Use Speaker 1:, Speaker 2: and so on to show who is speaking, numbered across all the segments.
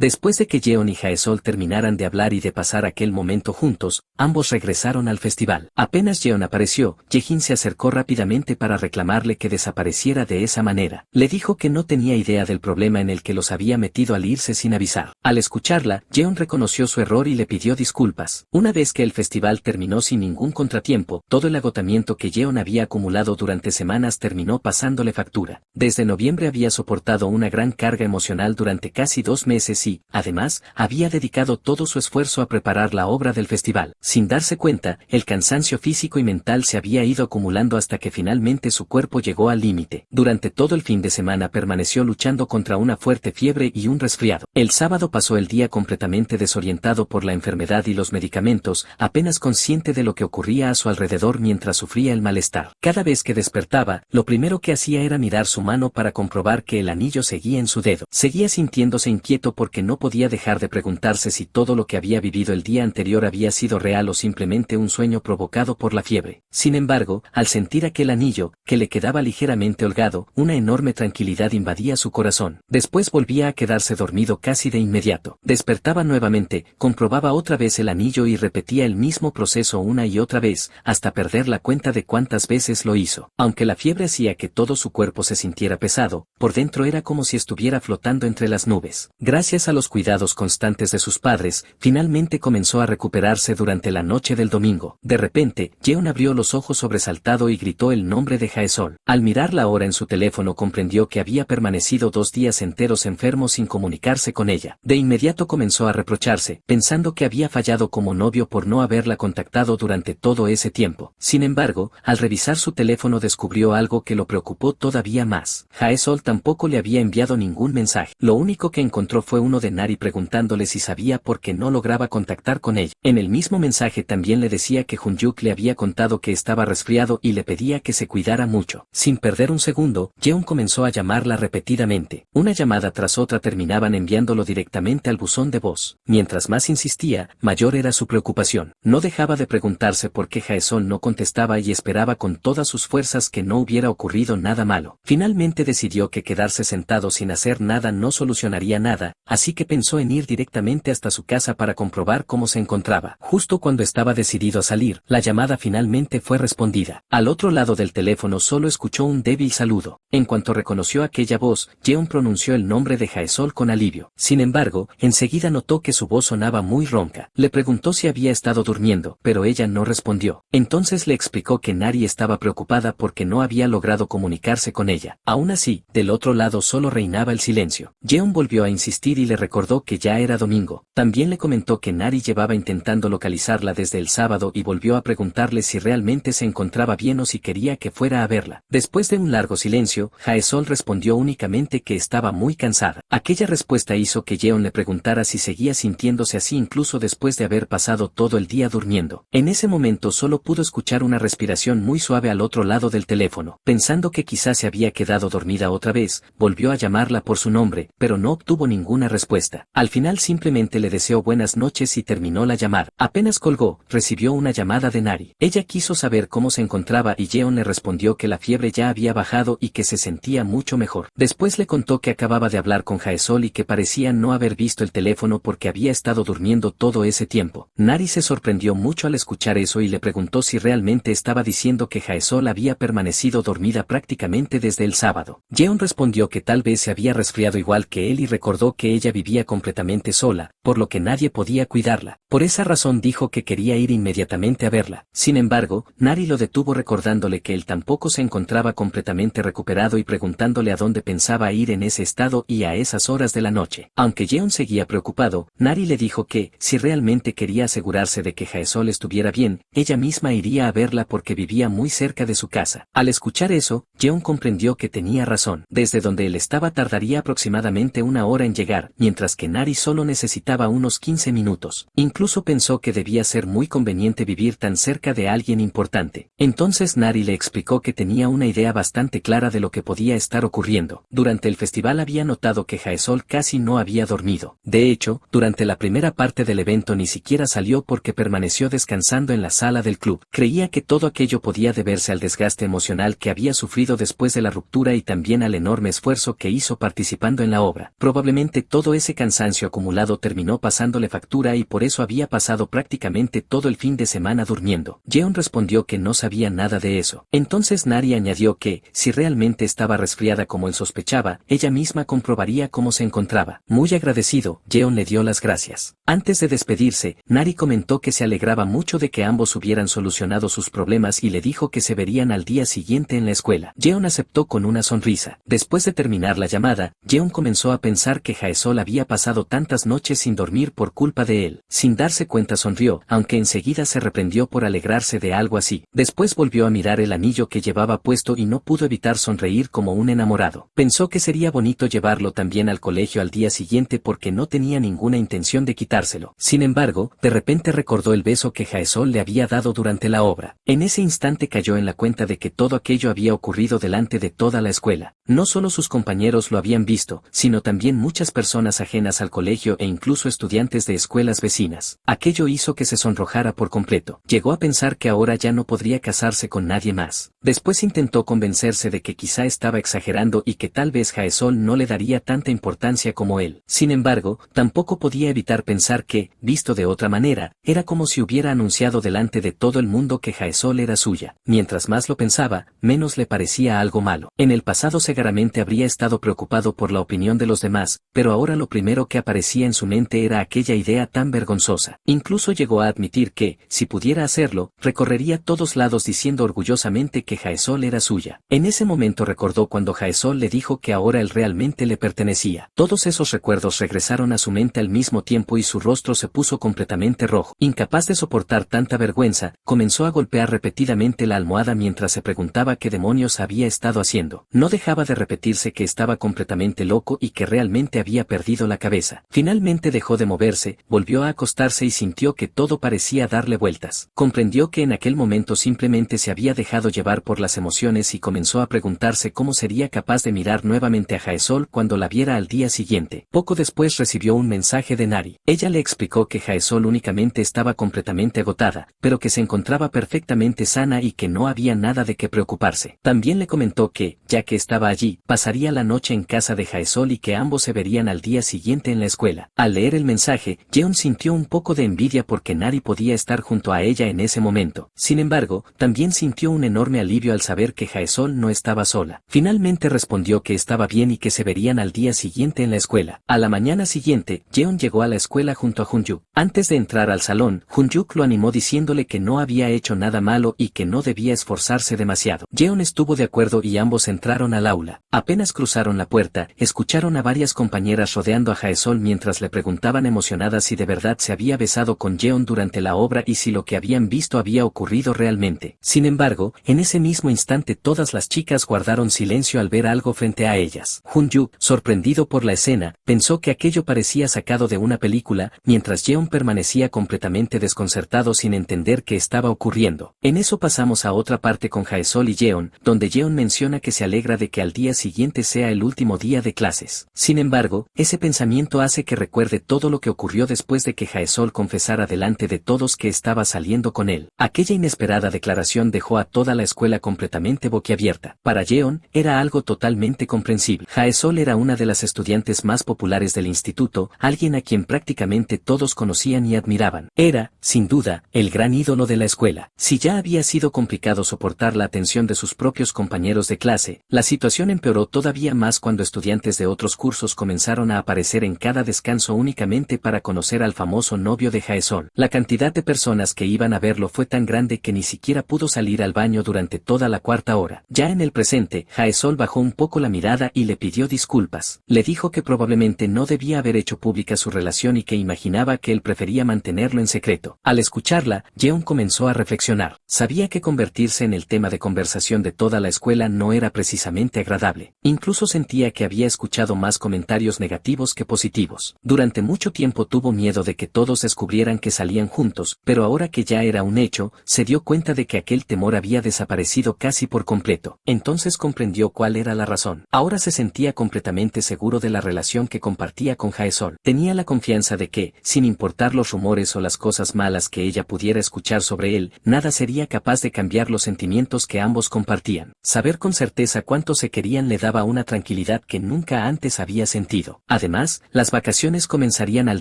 Speaker 1: Después de que Jeon y Jaesol terminaran de hablar y de pasar aquel momento juntos, ambos regresaron al festival. Apenas Jeon apareció, Yejin se acercó rápidamente para reclamarle que desapareciera de esa manera. Le dijo que no tenía idea del problema en el que los había metido al irse sin avisar. Al escucharla, Jeon reconoció su error y le pidió disculpas. Una vez que el festival terminó sin ningún contratiempo, todo el agotamiento que Jeon había acumulado durante semanas terminó pasándole factura. Desde noviembre había soportado una gran carga emocional durante casi 2 meses y, además, había dedicado todo su esfuerzo a preparar la obra del festival. Sin darse cuenta, el cansancio físico y mental se había ido acumulando hasta que finalmente su cuerpo llegó al límite. Durante todo el fin de semana permaneció luchando contra una fuerte fiebre y un resfriado. El sábado pasó el día completamente desorientado por la enfermedad y los medicamentos, apenas consciente de lo que ocurría a su alrededor mientras sufría el malestar. Cada vez que despertaba, lo primero que hacía era mirar su mano para comprobar que el anillo seguía en su dedo. Seguía sintiéndose inquieto porque no podía dejar de preguntarse si todo lo que había vivido el día anterior había sido real o simplemente un sueño provocado por la fiebre. Sin embargo, al sentir aquel anillo, que le quedaba ligeramente holgado, una enorme tranquilidad invadía su corazón. Después volvía a quedarse dormido casi de inmediato. Despertaba nuevamente, comprobaba otra vez el anillo y repetía el mismo proceso una y otra vez, hasta perder la cuenta de cuántas veces lo hizo. Aunque la fiebre hacía que todo su cuerpo se sintiera pesado, por dentro era como si estuviera flotando entre las nubes. Gracias a los cuidados constantes de sus padres, finalmente comenzó a recuperarse durante la noche del domingo. De repente, Jeon abrió los ojos sobresaltado y gritó el nombre de Jaesol. Al mirar la hora en su teléfono comprendió que había permanecido 2 días enteros enfermo sin comunicarse con ella. De inmediato comenzó a reprocharse, pensando que había fallado como novio por no haberla contactado durante todo ese tiempo. Sin embargo, al revisar su teléfono descubrió algo que lo preocupó todavía más. Jaesol tampoco le había enviado ningún mensaje. Lo único que encontró fue uno de Nari preguntándole si sabía por qué no lograba contactar con ella. En el mismo mensaje también le decía que Junyuk le había contado que estaba resfriado y le pedía que se cuidara mucho. Sin perder un segundo, Jeon comenzó a llamarla repetidamente. Una llamada tras otra terminaban enviándolo directamente al buzón de voz. Mientras más insistía, mayor era su preocupación. No dejaba de preguntarse por qué Jaesol no contestaba y esperaba con todas sus fuerzas que no hubiera ocurrido nada malo. Finalmente decidió que quedarse sentado sin hacer nada no solucionaría nada, así que pensó en ir directamente hasta su casa para comprobar cómo se encontraba. Justo cuando estaba decidido a salir, la llamada finalmente fue respondida. Al otro lado del teléfono solo escuchó un débil saludo. En cuanto reconoció aquella voz, Jeon pronunció el nombre de Jaesol con alivio. Sin embargo, enseguida notó que su voz sonaba muy ronca. Le preguntó si había estado durmiendo, pero ella no respondió. Entonces le explicó que Nari estaba preocupada porque no había logrado comunicarse con ella. Aún así, del otro lado solo reinaba el silencio. Jeon volvió a insistir y le recordó que ya era domingo. También le comentó que Nari llevaba intentando localizarla desde el sábado y volvió a preguntarle si realmente se encontraba bien o si quería que fuera a verla. Después de un largo silencio, Jaesol respondió únicamente que estaba muy cansada. Aquella respuesta hizo que Jeon le preguntara si seguía sintiéndose así incluso después de haber pasado todo el día durmiendo. En ese momento solo pudo escuchar una respiración muy suave al otro lado del teléfono. Pensando que quizás se había quedado dormida otra vez, volvió a llamarla por su nombre, pero no obtuvo ninguna respuesta. Al final simplemente le deseó buenas noches y terminó la llamada. Apenas colgó, recibió una llamada de Nari. Ella quiso saber cómo se encontraba y Jeon le respondió que la fiebre ya había bajado y que se sentía mucho mejor. Después le contó que acababa de hablar con Jaesol y que parecía no haber visto el teléfono porque había estado durmiendo todo ese tiempo. Nari se sorprendió mucho al escuchar eso y le preguntó si realmente estaba diciendo que Jaesol había permanecido dormida prácticamente desde el sábado. Jeon respondió que tal vez se había resfriado igual que él y recordó que ella vivía completamente sola, por lo que nadie podía cuidarla. Por esa razón dijo que quería ir inmediatamente a verla. Sin embargo, Nari lo detuvo recordándole que él tampoco se encontraba completamente recuperado y preguntándole a dónde pensaba ir en ese estado y a esas horas de la noche. Aunque Jeon seguía preocupado, Nari le dijo que, si realmente quería asegurarse de que Jaesol estuviera bien, ella misma iría a verla porque vivía muy cerca de su casa. Al escuchar eso, Jeon comprendió que tenía razón. Desde donde él estaba tardaría aproximadamente 1 hora en llegar, mientras que Nari solo necesitaba unos 15 minutos. Incluso pensó que debía ser muy conveniente vivir tan cerca de alguien importante. Entonces Nari le explicó que tenía una idea bastante clara de lo que podía estar ocurriendo. Durante el festival había notado que Jaesol casi no había dormido. De hecho, durante la primera parte del evento ni siquiera salió porque permaneció descansando en la sala del club. Creía que todo aquello podía deberse al desgaste emocional que había sufrido después de la ruptura y también al enorme esfuerzo que hizo participando en la obra. Probablemente todo Todo ese cansancio acumulado terminó pasándole factura y por eso había pasado prácticamente todo el fin de semana durmiendo. Jeon respondió que no sabía nada de eso. Entonces Nari añadió que, si realmente estaba resfriada como él sospechaba, ella misma comprobaría cómo se encontraba. Muy agradecido, Jeon le dio las gracias. Antes de despedirse, Nari comentó que se alegraba mucho de que ambos hubieran solucionado sus problemas y le dijo que se verían al día siguiente en la escuela. Jeon aceptó con una sonrisa. Después de terminar la llamada, Jeon comenzó a pensar que Jaesol había pasado tantas noches sin dormir por culpa de él. Sin darse cuenta sonrió, aunque enseguida se reprendió por alegrarse de algo así. Después volvió a mirar el anillo que llevaba puesto y no pudo evitar sonreír como un enamorado. Pensó que sería bonito llevarlo también al colegio al día siguiente porque no tenía ninguna intención de quitárselo. Sin embargo, de repente recordó el beso que Jaesol le había dado durante la obra. En ese instante cayó en la cuenta de que todo aquello había ocurrido delante de toda la escuela. No solo sus compañeros lo habían visto, sino también muchas personas ajenas al colegio e incluso estudiantes de escuelas vecinas. Aquello hizo que se sonrojara por completo. Llegó a pensar que ahora ya no podría casarse con nadie más. Después intentó convencerse de que quizá estaba exagerando y que tal vez Jaesol no le daría tanta importancia como él. Sin embargo, tampoco podía evitar pensar que, visto de otra manera, era como si hubiera anunciado delante de todo el mundo que Jaesol era suya. Mientras más lo pensaba, menos le parecía algo malo. En el pasado seguramente habría estado preocupado por la opinión de los demás, pero ahora lo primero que aparecía en su mente era aquella idea tan vergonzosa. Incluso llegó a admitir que, si pudiera hacerlo, recorrería todos lados diciendo orgullosamente que Jaesol era suya. En ese momento recordó cuando Jaesol le dijo que ahora él realmente le pertenecía. Todos esos recuerdos regresaron a su mente al mismo tiempo y su rostro se puso completamente rojo. Incapaz de soportar tanta vergüenza, comenzó a golpear repetidamente la almohada mientras se preguntaba qué demonios había estado haciendo. No dejaba de repetirse que estaba completamente loco y que realmente había perdido la cabeza. Finalmente dejó de moverse, volvió a acostarse y sintió que todo parecía darle vueltas. Comprendió que en aquel momento simplemente se había dejado llevar por las emociones y comenzó a preguntarse cómo sería capaz de mirar nuevamente a Jaesol cuando la viera al día siguiente. Poco después recibió un mensaje de Nari. Ella le explicó que Jaesol únicamente estaba completamente agotada, pero que se encontraba perfectamente sana y que no había nada de qué preocuparse. También le comentó que, ya que estaba allí, pasaría la noche en casa de Jaesol y que ambos se verían al día siguiente en la escuela. Al leer el mensaje, Jeon sintió un poco de envidia porque Nari podía estar junto a ella en ese momento. Sin embargo, también sintió un enorme alivio al saber que Jaesol no estaba sola. Finalmente respondió que estaba bien y que se verían al día siguiente en la escuela. A la mañana siguiente, Jeon llegó a la escuela junto a Hunjuk. Antes de entrar al salón, Hunjuk lo animó diciéndole que no había hecho nada malo y que no debía esforzarse demasiado. Jeon estuvo de acuerdo y ambos entraron al aula. Apenas cruzaron la puerta, escucharon a varias compañeras rodeando a Jaesol mientras le preguntaban emocionadas si de verdad se había besado con Jeon durante la obra y si lo que habían visto había ocurrido realmente. Sin embargo, en ese mismo instante todas las chicas guardaron silencio al ver algo frente a ellas. Hunjuk, sorprendido por la escena, pensó que aquello parecía sacado de una película, mientras Jeon permanecía completamente desconcertado sin entender qué estaba ocurriendo. En eso pasamos a otra parte con Jaesol y Jeon, donde Jeon menciona que se alegra de que al día siguiente sea el último día de clases. Sin embargo, ese pensamiento hace que recuerde todo lo que ocurrió después de que Jaesol confesara delante de todos que estaba saliendo con él. Aquella inesperada declaración dejó a toda la escuela completamente boquiabierta. Para Jeon, era algo totalmente comprensible. Jaesol era una de las estudiantes más populares del instituto, alguien a quien prácticamente todos conocían y admiraban. Era, sin duda, el gran ídolo de la escuela. Si ya había sido complicado soportar la atención de sus propios compañeros de clase, la situación empeoró todavía más cuando estudiantes de otros cursos comenzaron a aparecer en cada descanso únicamente para conocer al famoso novio de Jaesol. La cantidad de personas que iban a verlo fue tan grande que ni siquiera pudo salir al baño durante toda la cuarta hora. Ya en el presente, Jaesol bajó un poco la mirada y le pidió disculpas. Le dijo que probablemente no debía haber hecho pública su relación y que imaginaba que él prefería mantenerlo en secreto. Al escucharla, Jeon comenzó a reflexionar. Sabía que convertirse en el tema de conversación de toda la escuela no era precisamente agradable. Incluso sentía que había escuchado más comentarios negativos que positivos. Durante mucho tiempo tuvo miedo de que todos descubrieran que salían juntos, pero ahora que ya era un hecho, se dio cuenta de que aquel temor había desaparecido casi por completo. Entonces comprendió cuál era la razón. Ahora se sentía completamente seguro de la relación que compartía con Jaesol. Tenía la confianza de que, sin importar los rumores o las cosas malas que ella pudiera escuchar sobre él, nada sería capaz de cambiar los sentimientos que ambos compartían. Saber con certeza cuánto se querían le daba una tranquilidad que nunca antes había sentido. Además, las vacaciones comenzarían al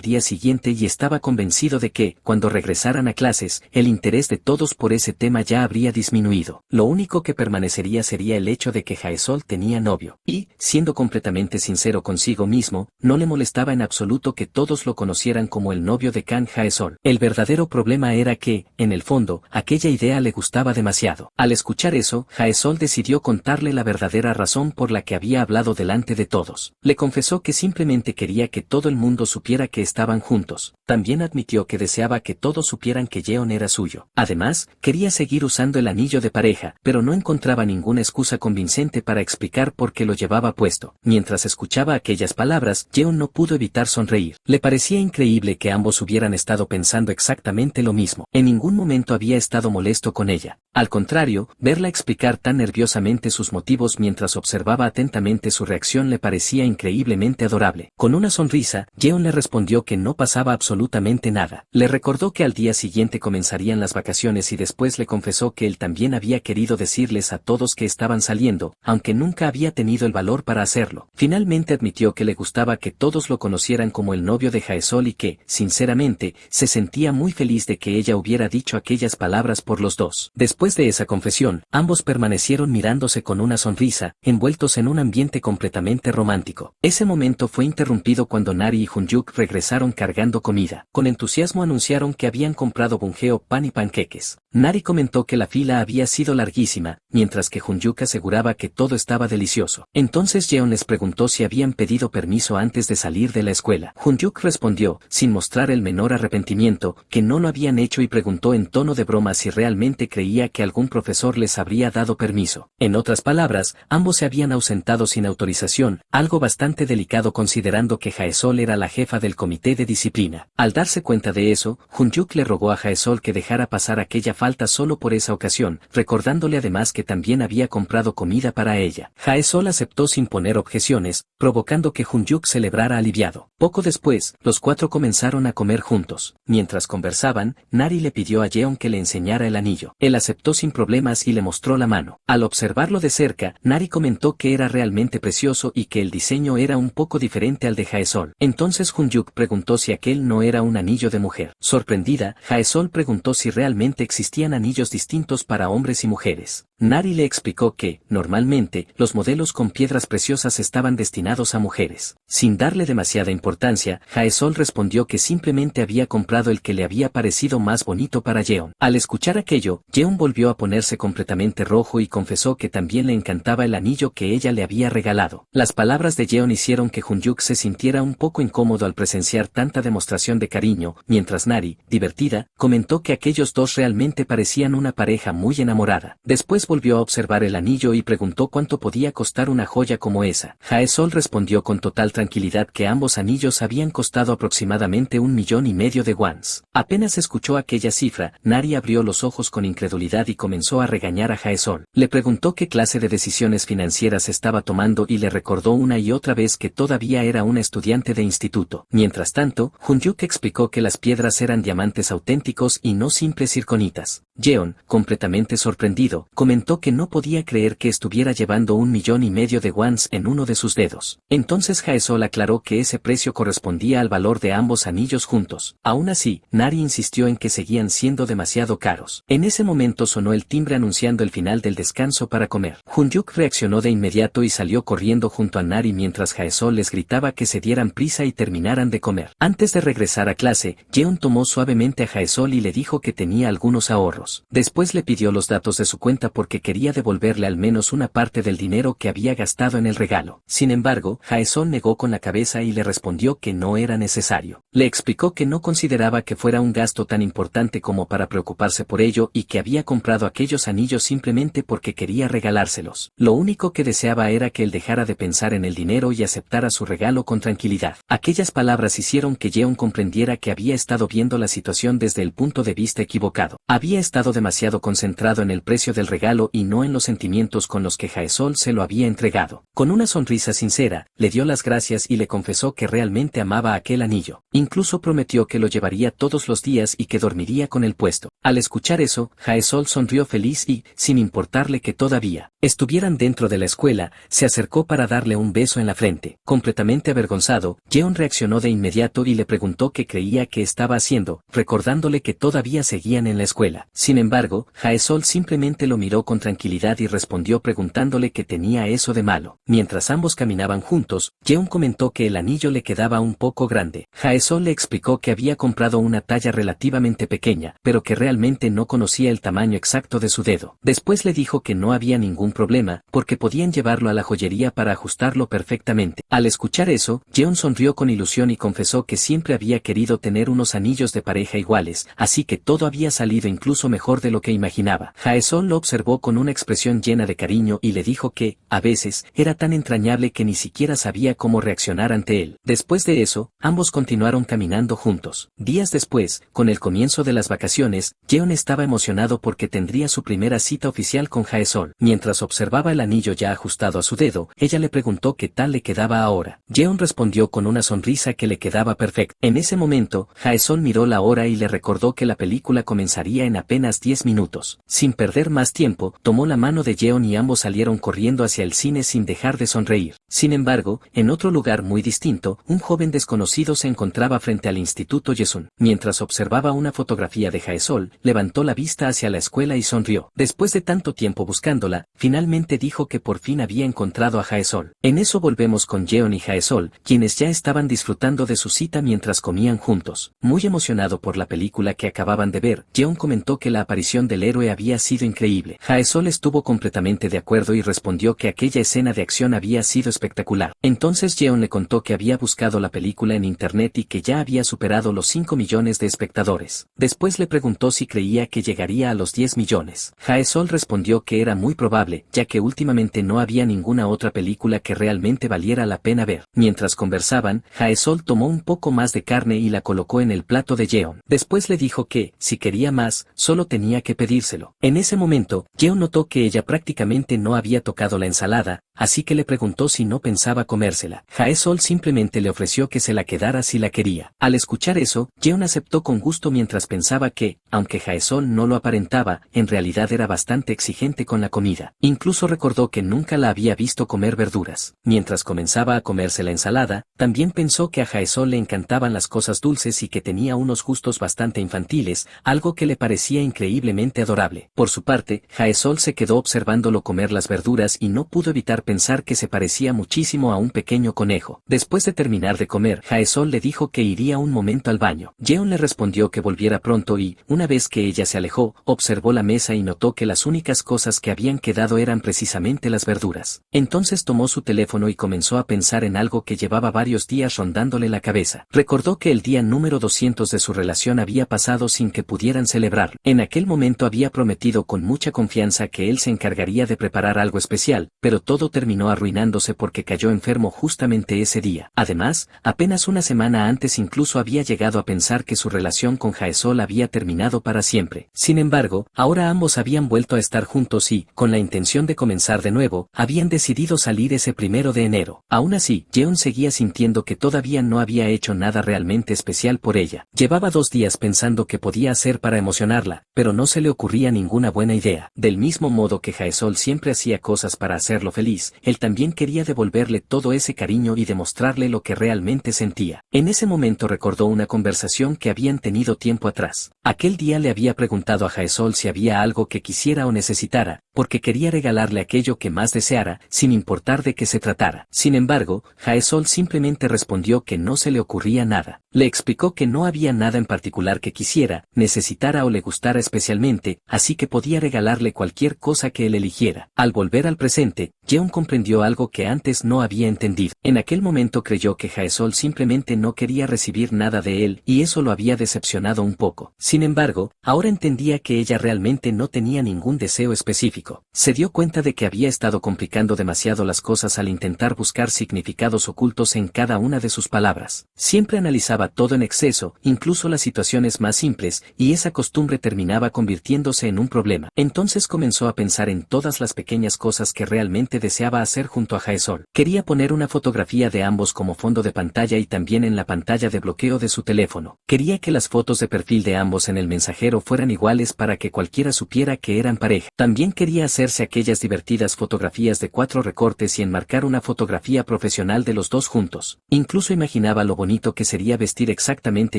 Speaker 1: día siguiente y estaba convencido de que, cuando regresaran a clases, el interés de todos por ese tema ya habría disminuido. Lo único que permanecería sería el hecho de que Jaesol tenía novio. Y, siendo completamente sincero consigo mismo, no le molestaba en absoluto que todos lo conocieran como el novio de Kang Jaesol. El verdadero problema era que, en el fondo, aquella idea le gustaba demasiado. Al escuchar eso, Jaesol decidió contarle la verdadera razón por la que había hablado delante de todos. Le confesó que simplemente quería que todo el mundo supiera que estaban juntos. También admitió que deseaba que todos supieran que Jeon era suyo. Además, quería seguir usando el anillo de pareja, pero no encontraba ninguna excusa convincente para explicar por qué lo llevaba puesto. Mientras escuchaba aquellas palabras, Jeon no pudo evitar sonreír. Le parecía increíble que ambos hubieran estado pensando exactamente lo mismo. En ningún momento había estado molesto con ella. Al contrario, verla explicar tan nerviosamente sus motivos mientras observaba atentamente su reacción le parecía increíblemente adorable. Con una sonrisa, Jeon le respondió que no pasaba absolutamente nada. Le recordó que al día siguiente comenzarían las vacaciones y después le confesó que él también había querido decirles a todos que estaban saliendo, aunque nunca había tenido el valor para hacerlo. Finalmente admitió que le gustaba que todos lo conocieran como el novio de Jaesol y que, sinceramente, se sentía muy feliz de que ella hubiera dicho aquellas palabras por los dos. Después de esa confesión, ambos permanecieron mirándose con una sonrisa, envueltos en un ambiente completamente romántico. Ese momento fue interrumpido cuando Nari y Hunjuk regresaron cargando comida. Con entusiasmo anunciaron que habían comprado bunjeo, pan y panqueques. Nari comentó que la fila había sido larguísima, mientras que Hunjuk aseguraba que todo estaba delicioso. Entonces Jeon les preguntó si habían pedido permiso antes de salir de la escuela. Hunjuk respondió, sin mostrar el menor arrepentimiento, que no lo habían hecho y preguntó en tono de broma si realmente creía que algún profesor les habría dado permiso. En otras palabras, ambos se habían ausentado sin autorización, algo bastante delicado considerando que Jaesol era la jefa del comité de disciplina. Al darse cuenta de eso, Hunjuk le rogó a Jaesol que dejara pasar aquella falta solo por esa ocasión, recordándole además que también había comprado comida para ella. Jaesol aceptó sin poner objeciones, provocando que Hunjuk celebrara aliviado. Poco después, los cuatro comenzaron a comer juntos. Mientras conversaban, Nari le pidió a Jeon que le enseñara el anillo. Él aceptó sin problemas y le mostró la mano. Al observarlo de cerca, Nari comentó que era realmente precioso y que el diseño era un poco diferente al de Jaesol. Entonces Hunjuk preguntó si aquel no era un anillo de mujer. Sorprendida, Jaesol preguntó si realmente existían anillos distintos para hombres y mujeres. Nari le explicó que, normalmente, los modelos con piedras preciosas estaban destinados a mujeres. Sin darle demasiada importancia, Jaesol respondió que simplemente había comprado el que le había parecido más bonito para Jeon. Al escuchar aquello, Jeon volvió a ponerse completamente rojo y confesó que también le encantaba el anillo que ella le había regalado. Las palabras de Jeon hicieron que Hunjuk se sintiera un poco incómodo al presenciar tanta demostración de cariño, mientras Nari, divertida, comentó que aquellos dos realmente parecían una pareja muy enamorada. Después volvió a observar el anillo y preguntó cuánto podía costar una joya como esa. Jaesol respondió con total tranquilidad que ambos anillos habían costado aproximadamente 1,5 millones de wons. Apenas escuchó aquella cifra, Nari abrió los ojos con incredulidad y comenzó a regañar a Jaesol. Le preguntó qué clase de decisiones financieras estaba tomando y le recordó una y otra vez que todavía era una estudiante de instituto. Mientras tanto, Hunjuk explicó que las piedras eran diamantes auténticos y no simples zirconitas. Jeon, completamente sorprendido, comentó que no podía creer que estuviera llevando 1,5 millones de wons en uno de sus dedos. Entonces Jaesol aclaró que ese precio correspondía al valor de ambos anillos juntos. Aún así, Nari insistió en que seguían siendo demasiado caros. En ese momento sonó el timbre anunciando el final del descanso para comer. Hunjuk reaccionó de inmediato y salió corriendo junto a Nari mientras Jaesol les gritaba que se dieran prisa y terminaran de comer. Antes de regresar a clase, Jeon tomó suavemente a Jaesol y le dijo que tenía algunos ahorros. Después le pidió los datos de su cuenta porque quería devolverle al menos una parte del dinero que había gastado en el regalo. Sin embargo, Jaesol negó con la cabeza y le respondió que no era necesario. Le explicó que no consideraba que fuera un gasto tan importante como para preocuparse por ello y que había comprado aquellos anillos simplemente porque quería regalárselos. Lo único que deseaba era que él dejara de pensar en el dinero y aceptara su regalo con tranquilidad. Aquellas palabras hicieron que Jeon comprendiera que había estado viendo la situación desde el punto de vista equivocado. Había estado demasiado concentrado en el precio del regalo regalo y no en los sentimientos con los que Jaesol se lo había entregado. Con una sonrisa sincera, le dio las gracias y le confesó que realmente amaba aquel anillo. Incluso prometió que lo llevaría todos los días y que dormiría con el puesto. Al escuchar eso, Jaesol sonrió feliz y, sin importarle que todavía estuvieran dentro de la escuela, se acercó para darle un beso en la frente. Completamente avergonzado, Jeon reaccionó de inmediato y le preguntó qué creía que estaba haciendo, recordándole que todavía seguían en la escuela. Sin embargo, Jaesol simplemente lo miró con tranquilidad y respondió preguntándole qué tenía eso de malo. Mientras ambos caminaban juntos, Jeon comentó que el anillo le quedaba un poco grande. Jaesol le explicó que había comprado una talla relativamente pequeña, pero que realmente no conocía el tamaño exacto de su dedo. Después le dijo que no había ningún problema, porque podían llevarlo a la joyería para ajustarlo perfectamente. Al escuchar eso, Jeon sonrió con ilusión y confesó que siempre había querido tener unos anillos de pareja iguales, así que todo había salido incluso mejor de lo que imaginaba. Jaesol lo observó con una expresión llena de cariño y le dijo que, a veces, era tan entrañable que ni siquiera sabía cómo reaccionar ante él. Después de eso, ambos continuaron caminando juntos. Días después, con el comienzo de las vacaciones, Jeon estaba emocionado porque tendría su primera cita oficial con Jaesol. Mientras observaba el anillo ya ajustado a su dedo, ella le preguntó qué tal le quedaba ahora. Jeon respondió con una sonrisa que le quedaba perfecta. En ese momento, Jaesol miró la hora y le recordó que la película comenzaría en apenas 10 minutos. Sin perder más tiempo, tomó la mano de Jeon y ambos salieron corriendo hacia el cine sin dejar de sonreír. Sin embargo, en otro lugar muy distinto, un joven desconocido se encontraba frente al Instituto Yesun. Mientras observaba una fotografía de Jaesol, levantó la vista hacia la escuela y sonrió. Después de tanto tiempo buscándola, finalmente dijo que por fin había encontrado a Jaesol. En eso volvemos con Jeon y Jaesol, quienes ya estaban disfrutando de su cita mientras comían juntos. Muy emocionado por la película que acababan de ver, Jeon comentó que la aparición del héroe había sido increíble. Jaesol estuvo completamente de acuerdo y respondió que aquella escena de acción había sido espectacular. Entonces Jeon le contó que había buscado la película en internet y que ya había superado los 5 millones de espectadores. Después le preguntó si creía que llegaría a los 10 millones. Jaesol respondió que era muy probable, ya que últimamente no había ninguna otra película que realmente valiera la pena ver. Mientras conversaban, Jaesol tomó un poco más de carne y la colocó en el plato de Jeon. Después le dijo que, si quería más, solo tenía que pedírselo. En ese momento, Jeon notó que ella prácticamente no había tocado la ensalada, así que le preguntó si no pensaba comérsela. Jaesol simplemente le ofreció que se la quedara si la quería. Al escuchar eso, Jeon aceptó con gusto mientras pensaba que, aunque Jaesol no lo aparentaba, en realidad era bastante exigente con la comida. Incluso recordó que nunca la había visto comer verduras. Mientras comenzaba a comerse la ensalada, también pensó que a Jaesol le encantaban las cosas dulces y que tenía unos gustos bastante infantiles, algo que le parecía increíblemente adorable. Por su parte, Jaesol se quedó observándolo comer las verduras y no pudo evitar pensar que se parecía muchísimo a un pequeño conejo. Después de terminar de comer, Jaesol le dijo que iría un momento al baño. Jeon le respondió que volviera pronto y, una vez que ella se alejó, observó la mesa y notó que las únicas cosas que habían quedado eran precisamente las verduras. Entonces tomó su teléfono y comenzó a pensar en algo que llevaba varios días rondándole la cabeza. Recordó que el día número 200 de su relación había pasado sin que pudieran celebrarlo. En aquel momento había prometido con mucha confianza que él se encargaría de preparar algo especial, pero todo terminó arruinándose porque cayó enfermo justamente ese día. Además, apenas una semana antes incluso había llegado a pensar que su relación con Jaesol había terminado para siempre. Sin embargo, ahora ambos habían vuelto a estar juntos y, con la intención de comenzar de nuevo, habían decidido salir ese 1 de enero. Aún así, Jeon seguía sintiendo que todavía no había hecho nada realmente especial por ella. Llevaba 2 días pensando qué podía hacer para emocionarla, pero no se le ocurría ninguna buena idea. Del mismo modo que Jaesol siempre hacía cosas para hacerlo feliz, él también quería devolverle todo ese cariño y demostrarle lo que realmente sentía. En ese momento recordó una conversación que habían tenido tiempo atrás. Aquel día le había preguntado a Jaesol si había algo que quisiera o necesitara, porque quería regalarle aquello que más deseara, sin importar de qué se tratara. Sin embargo, Jaesol simplemente respondió que no se le ocurría nada. Le explicó que no había nada en particular que quisiera, necesitara o le gustara especialmente, así que podía regalarle cualquier cosa que él eligiera. Al volver al presente, Jeon comprendió algo que antes no había entendido. En aquel momento creyó que Jaesol simplemente no quería recibir nada de él, y eso lo había decepcionado un poco. Sin embargo, ahora entendía que ella realmente no tenía ningún deseo específico. científico. Se dio cuenta de que había estado complicando demasiado las cosas al intentar buscar significados ocultos en cada una de sus palabras. Siempre analizaba todo en exceso, incluso las situaciones más simples, y esa costumbre terminaba convirtiéndose en un problema. Entonces comenzó a pensar en todas las pequeñas cosas que realmente deseaba hacer junto a Jaesol. Quería poner una fotografía de ambos como fondo de pantalla y también en la pantalla de bloqueo de su teléfono. Quería que las fotos de perfil de ambos en el mensajero fueran iguales para que cualquiera supiera que eran pareja. También quería hacerse aquellas divertidas fotografías de 4 recortes y enmarcar una fotografía profesional de los dos juntos. Incluso imaginaba lo bonito que sería vestir exactamente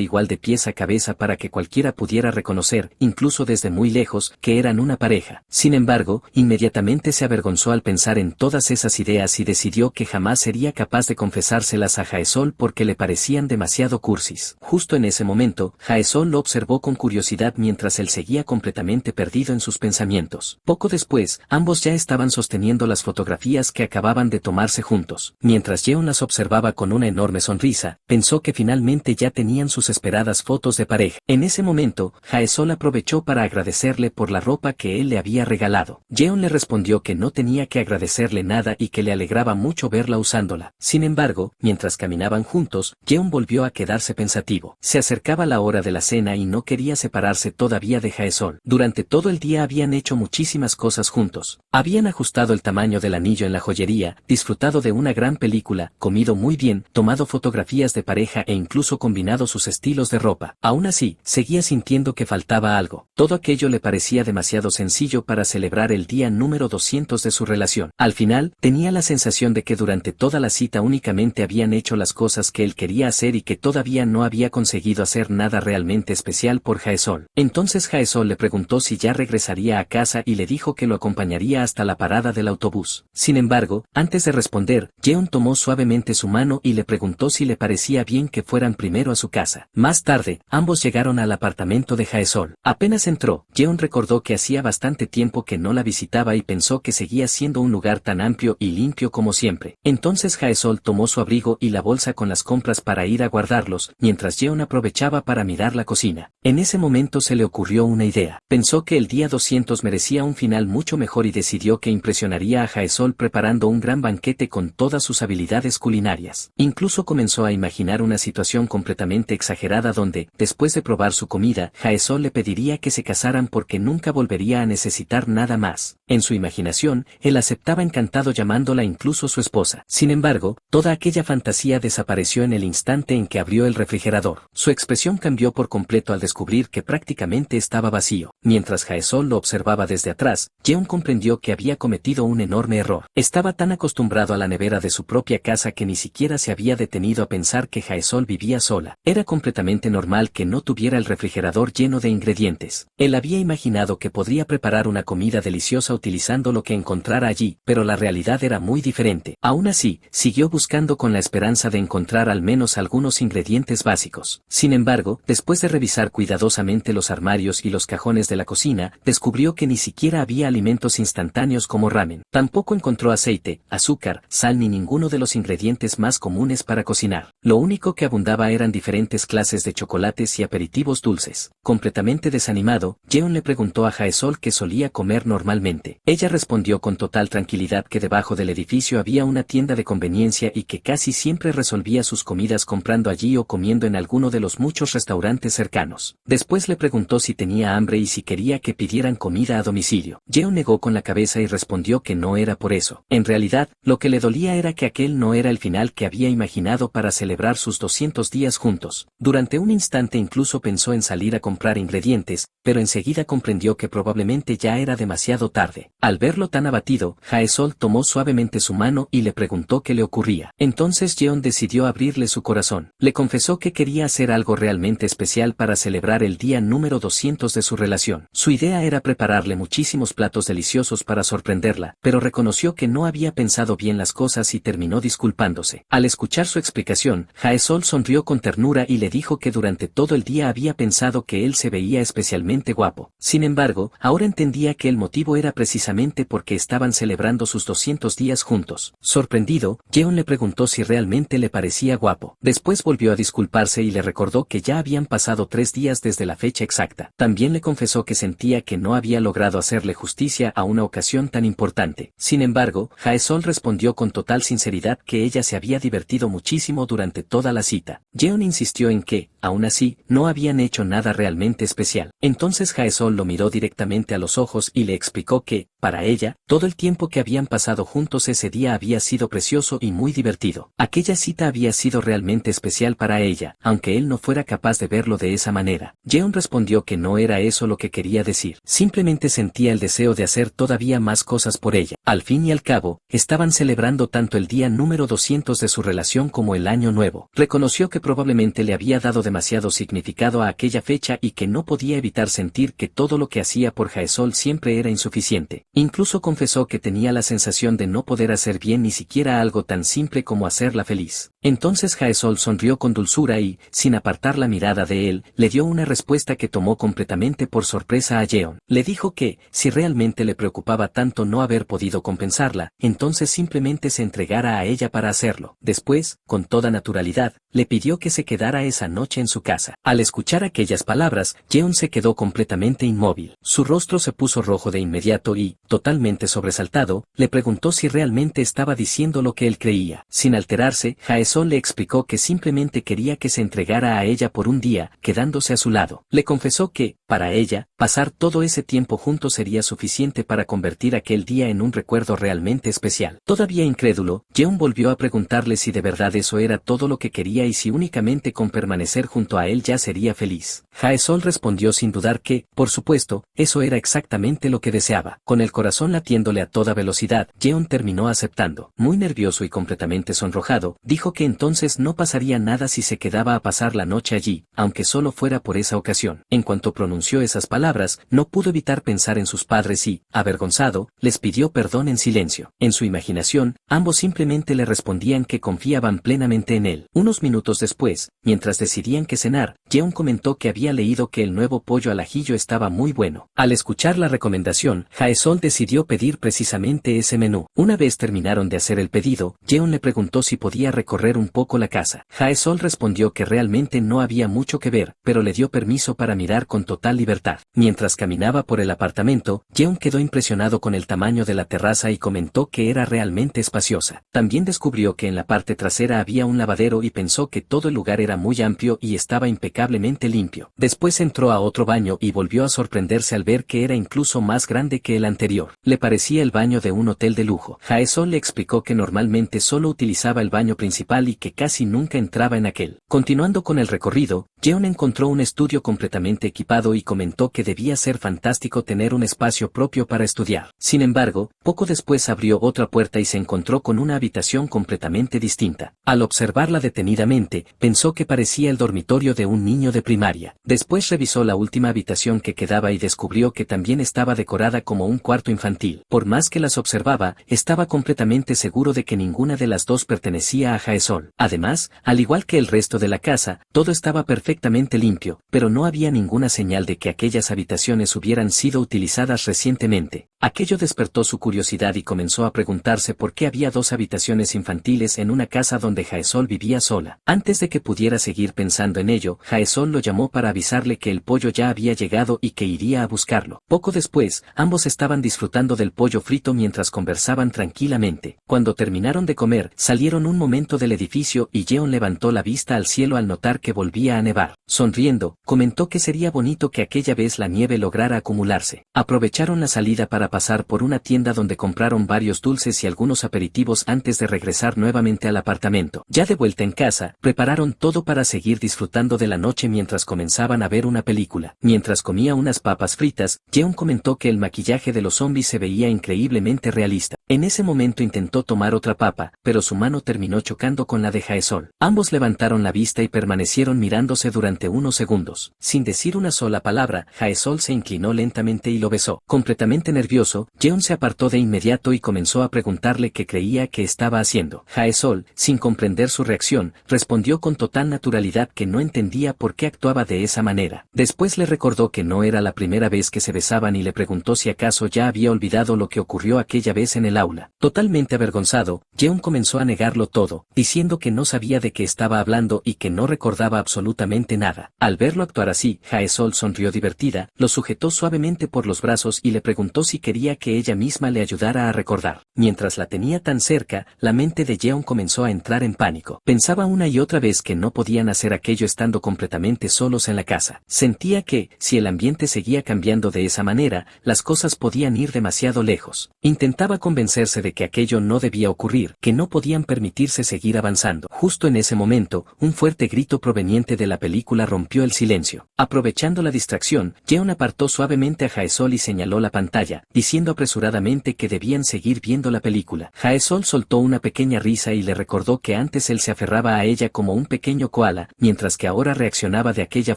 Speaker 1: igual de pies a cabeza para que cualquiera pudiera reconocer, incluso desde muy lejos, que eran una pareja. Sin embargo, inmediatamente se avergonzó al pensar en todas esas ideas y decidió que jamás sería capaz de confesárselas a Jaesol porque le parecían demasiado cursis. Justo en ese momento, Jaesol lo observó con curiosidad mientras él seguía completamente perdido en sus pensamientos. Poco después, ambos ya estaban sosteniendo las fotografías que acababan de tomarse juntos. Mientras Jeon las observaba con una enorme sonrisa, pensó que finalmente ya tenían sus esperadas fotos de pareja. En ese momento, Jaesol aprovechó para agradecerle por la ropa que él le había regalado. Jeon le respondió que no tenía que agradecerle nada y que le alegraba mucho verla usándola. Sin embargo, mientras caminaban juntos, Jeon volvió a quedarse pensativo. Se acercaba la hora de la cena y no quería separarse todavía de Jaesol. Durante todo el día habían hecho muchísimas cosas juntos. Habían ajustado el tamaño del anillo en la joyería, disfrutado de una gran película, comido muy bien, tomado fotografías de pareja e incluso combinado sus estilos de ropa. Aún así, seguía sintiendo que faltaba algo. Todo aquello le parecía demasiado sencillo para celebrar el día número 200 de su relación. Al final, tenía la sensación de que durante toda la cita únicamente habían hecho las cosas que él quería hacer y que todavía no había conseguido hacer nada realmente especial por Jaesol. Entonces Jaesol le preguntó si ya regresaría a casa y le dijo que lo acompañaría hasta la parada del autobús. Sin embargo, antes de responder, Jeon tomó suavemente su mano y le preguntó si le parecía bien que fueran primero a su casa. Más tarde, ambos llegaron al apartamento de Jaesol. Apenas entró, Jeon recordó que hacía bastante tiempo que no la visitaba y pensó que seguía siendo un lugar tan amplio y limpio como siempre. Entonces Jaesol tomó su abrigo y la bolsa con las compras para ir a guardarlos, mientras Jeon aprovechaba para mirar la cocina. En ese momento se le ocurrió una idea. Pensó que el día 200 merecía un final mucho mejor y decidió que impresionaría a Jaesol preparando un gran banquete con todas sus habilidades culinarias. Incluso comenzó a imaginar una situación completamente exagerada donde, después de probar su comida, Jaesol le pediría que se casaran porque nunca volvería a necesitar nada más. En su imaginación, él aceptaba encantado llamándola incluso su esposa. Sin embargo, toda aquella fantasía desapareció en el instante en que abrió el refrigerador. Su expresión cambió por completo al descubrir que prácticamente estaba vacío. Mientras Jaesol lo observaba desde atrás, Jeon comprendió que había cometido un enorme error. Estaba tan acostumbrado a la nevera de su propia casa que ni siquiera se había detenido a pensar que Jaesol vivía sola. Era completamente normal que no tuviera el refrigerador lleno de ingredientes. Él había imaginado que podría preparar una comida deliciosa utilizando lo que encontrara allí, pero la realidad era muy diferente. Aún así, siguió buscando con la esperanza de encontrar al menos algunos ingredientes básicos. Sin embargo, después de revisar cuidadosamente los armarios y los cajones de la cocina, descubrió que ni siquiera había alimentos instantáneos como ramen. Tampoco encontró aceite, azúcar, sal ni ninguno de los ingredientes más comunes para cocinar. Lo único que abundaba eran diferentes clases de chocolates y aperitivos dulces. Completamente desanimado, Jeon le preguntó a Jaesol qué solía comer normalmente. Ella respondió con total tranquilidad que debajo del edificio había una tienda de conveniencia y que casi siempre resolvía sus comidas comprando allí o comiendo en alguno de los muchos restaurantes cercanos. Después le preguntó si tenía hambre y si quería que pidieran comida a domicilio. Jeon negó con la cabeza y respondió que no era por eso. En realidad, lo que le dolía era que aquel no era el final que había imaginado para celebrar sus 200 días juntos. Durante un instante incluso pensó en salir a comprar ingredientes, pero enseguida comprendió que probablemente ya era demasiado tarde. Al verlo tan abatido, Jaesol tomó suavemente su mano y le preguntó qué le ocurría. Entonces Jeon decidió abrirle su corazón. Le confesó que quería hacer algo realmente especial para celebrar el día número 200 de su relación. Su idea era prepararle muchísimos platos deliciosos para sorprenderla, pero reconoció que no había pensado bien las cosas y terminó disculpándose. Al escuchar su explicación, Jaesol sonrió con ternura y le dijo que durante todo el día había pensado que él se veía especialmente guapo. Sin embargo, ahora entendía que el motivo era precisamente porque estaban celebrando sus 200 días juntos. Sorprendido, Jeon le preguntó si realmente le parecía guapo. Después volvió a disculparse y le recordó que ya habían pasado 3 días desde la fecha exacta. También le confesó que sentía que no había logrado hacerle justicia a una ocasión tan importante. Sin embargo, Jae-sol respondió con total sinceridad que ella se había divertido muchísimo durante toda la cita. Jeon insistió en que, aún así, no habían hecho nada realmente especial. Entonces Jae-sol lo miró directamente a los ojos y le explicó que, para ella, todo el tiempo que habían pasado juntos ese día había sido precioso y muy divertido. Aquella cita había sido realmente especial para ella, aunque él no fuera capaz de verlo de esa manera. Jeon respondió que no era eso lo que quería decir. Simplemente sentía el deseo de hacer todavía más cosas por ella. Al fin y al cabo, estaban celebrando tanto el día número 200 de su relación como el año nuevo. Reconoció que probablemente le había dado demasiado significado a aquella fecha y que no podía evitar sentir que todo lo que hacía por Jae-sol siempre era insuficiente. Incluso confesó que tenía la sensación de no poder hacer bien ni siquiera algo tan simple como hacerla feliz. Entonces Jae-sol sonrió con dulzura y, sin apartar la mirada de él, le dio una respuesta que tomó completamente por sorpresa a Jeon. Le dijo que, si realmente le preocupaba tanto no haber podido compensarla, entonces simplemente se entregara a ella para hacerlo. Después, con toda naturalidad, le pidió que se quedara esa noche en su casa. Al escuchar aquellas palabras, Jeon se quedó completamente inmóvil. Su rostro se puso rojo de inmediato y, totalmente sobresaltado, le preguntó si realmente estaba diciendo lo que él creía. Sin alterarse, Jae-sol le explicó que simplemente quería que se entregara a ella por un día, quedándose a su lado. Le confesó que, para ella, pasar todo ese tiempo juntos sería suficiente para convertir aquel día en un recuerdo realmente especial. Todavía incrédulo, Jeon volvió a preguntarle si de verdad eso era todo lo que quería y si únicamente con permanecer junto a él ya sería feliz. Jae-sol respondió sin dudar que, por supuesto, eso era exactamente lo que deseaba. Con el corazón latiéndole a toda velocidad, Jeon terminó aceptando. Muy nervioso y completamente sonrojado, dijo que entonces no pasaría nada si se quedaba a pasar la noche allí, aunque solo fuera por esa ocasión. En cuanto pronunció esas palabras, no pudo evitar pensar en sus padres y, avergonzado, les pidió perdón en silencio. En su imaginación, ambos simplemente le respondían que confiaban plenamente en él. Unos minutos después, mientras decidían qué cenar, Jeon comentó que había leído que el nuevo pollo al ajillo estaba muy bueno. Al escuchar la recomendación, Jae-sol decidió pedir precisamente ese menú. Una vez terminaron de hacer el pedido, Jeon le preguntó si podía recorrer un poco la casa. Jae-sol respondió que realmente no había mucho que ver, pero le dio permiso para mirar con total libertad. Mientras caminaba por el apartamento, Jeon quedó impresionado con el tamaño de la terraza y comentó que era realmente espaciosa. También descubrió que en la parte trasera había un lavadero y pensó que todo el lugar era muy amplio y estaba impecablemente limpio. Después entró a otro baño y volvió a sorprenderse al ver que era incluso más grande que el anterior. Le parecía el baño de un hotel de lujo. Jae-sol le explicó que normalmente solo utilizaba el baño principal y que casi nunca entraba en aquel. Continuando con el recorrido, Jeon encontró un estudio completamente equipado y comentó que debía ser fantástico tener un espacio propio para estudiar. Sin embargo, poco después abrió otra puerta y se encontró con una habitación completamente distinta. Al observarla detenidamente, pensó que parecía el dormitorio de un niño de primaria. Después revisó la última habitación que quedaba y descubrió que también estaba decorada como un cuarto infantil. Por más que las observaba, estaba completamente seguro de que ninguna de las dos pertenecía a Jae-sol. Además, al igual que el resto de la casa, todo estaba perfectamente limpio, pero no había ninguna señal de que aquellas habitaciones hubieran sido utilizadas recientemente. Aquello despertó su curiosidad y comenzó a preguntarse por qué había dos habitaciones infantiles en una casa donde Jae-sol vivía sola. Antes de que pudiera seguir pensando en ello, Jae-sol lo llamó para avisarle que el pollo ya había llegado y que iría a buscarlo. Poco después, ambos estaban disfrutando del pollo frito mientras conversaban tranquilamente. Cuando terminaron de comer, salieron un momento del edificio y Jeon levantó la vista al cielo al notar que volvía a nevar. Sonriendo, comentó que sería bonito que aquella vez la nieve lograra acumularse. Aprovecharon la salida para pasar por una tienda donde compraron varios dulces y algunos aperitivos antes de regresar nuevamente al apartamento. Ya de vuelta en casa, prepararon todo para seguir disfrutando de la noche mientras comenzaban a ver una película. Mientras comía unas papas fritas, Jeon comentó que el maquillaje de los zombies se veía increíblemente realista. En ese momento intentó tomar otra papa, pero su mano terminó chocando con la de Jaesol. Ambos levantaron la vista y permanecieron mirándose durante unos segundos. Sin decir una sola palabra, Jaesol se inclinó lentamente y lo besó. Completamente nervioso, Jeon se apartó de inmediato y comenzó a preguntarle qué creía que estaba haciendo. Jaesol, sin comprender su reacción, respondió con total naturalidad que no entendía por qué actuaba de esa manera. Después le recordó que no era la primera vez que se besaban y le preguntó si acaso ya había olvidado lo que ocurrió aquella vez en el aula. Totalmente avergonzado, Jeon comenzó a negarlo todo, diciendo que no sabía de qué estaba hablando y que no recordaba absolutamente nada. Al verlo actuar así, Jaesol sonrió divertida, lo sujetó suavemente por los brazos y le preguntó si quería que ella misma le ayudara a recordar. Mientras la tenía tan cerca, la mente de Jeon comenzó a entrar en pánico. Pensaba una y otra vez que no podían hacer aquello estando completamente solos en la casa. Sentía que, si el ambiente seguía cambiando de esa manera, las cosas podían ir demasiado lejos. Intentaba convencerse de que aquello no debía ocurrir, que no podían permitirse seguir avanzando. Justo en ese momento, un fuerte grito proveniente de la película rompió el silencio. Aprovechando la distracción, Jeon apartó suavemente a Jaesol y señaló la pantalla, diciendo apresuradamente que debían seguir viendo la película. Jaesol soltó una pequeña risa y le recordó que antes él se aferraba a ella como un pequeño koala, mientras que ahora reaccionaba de aquella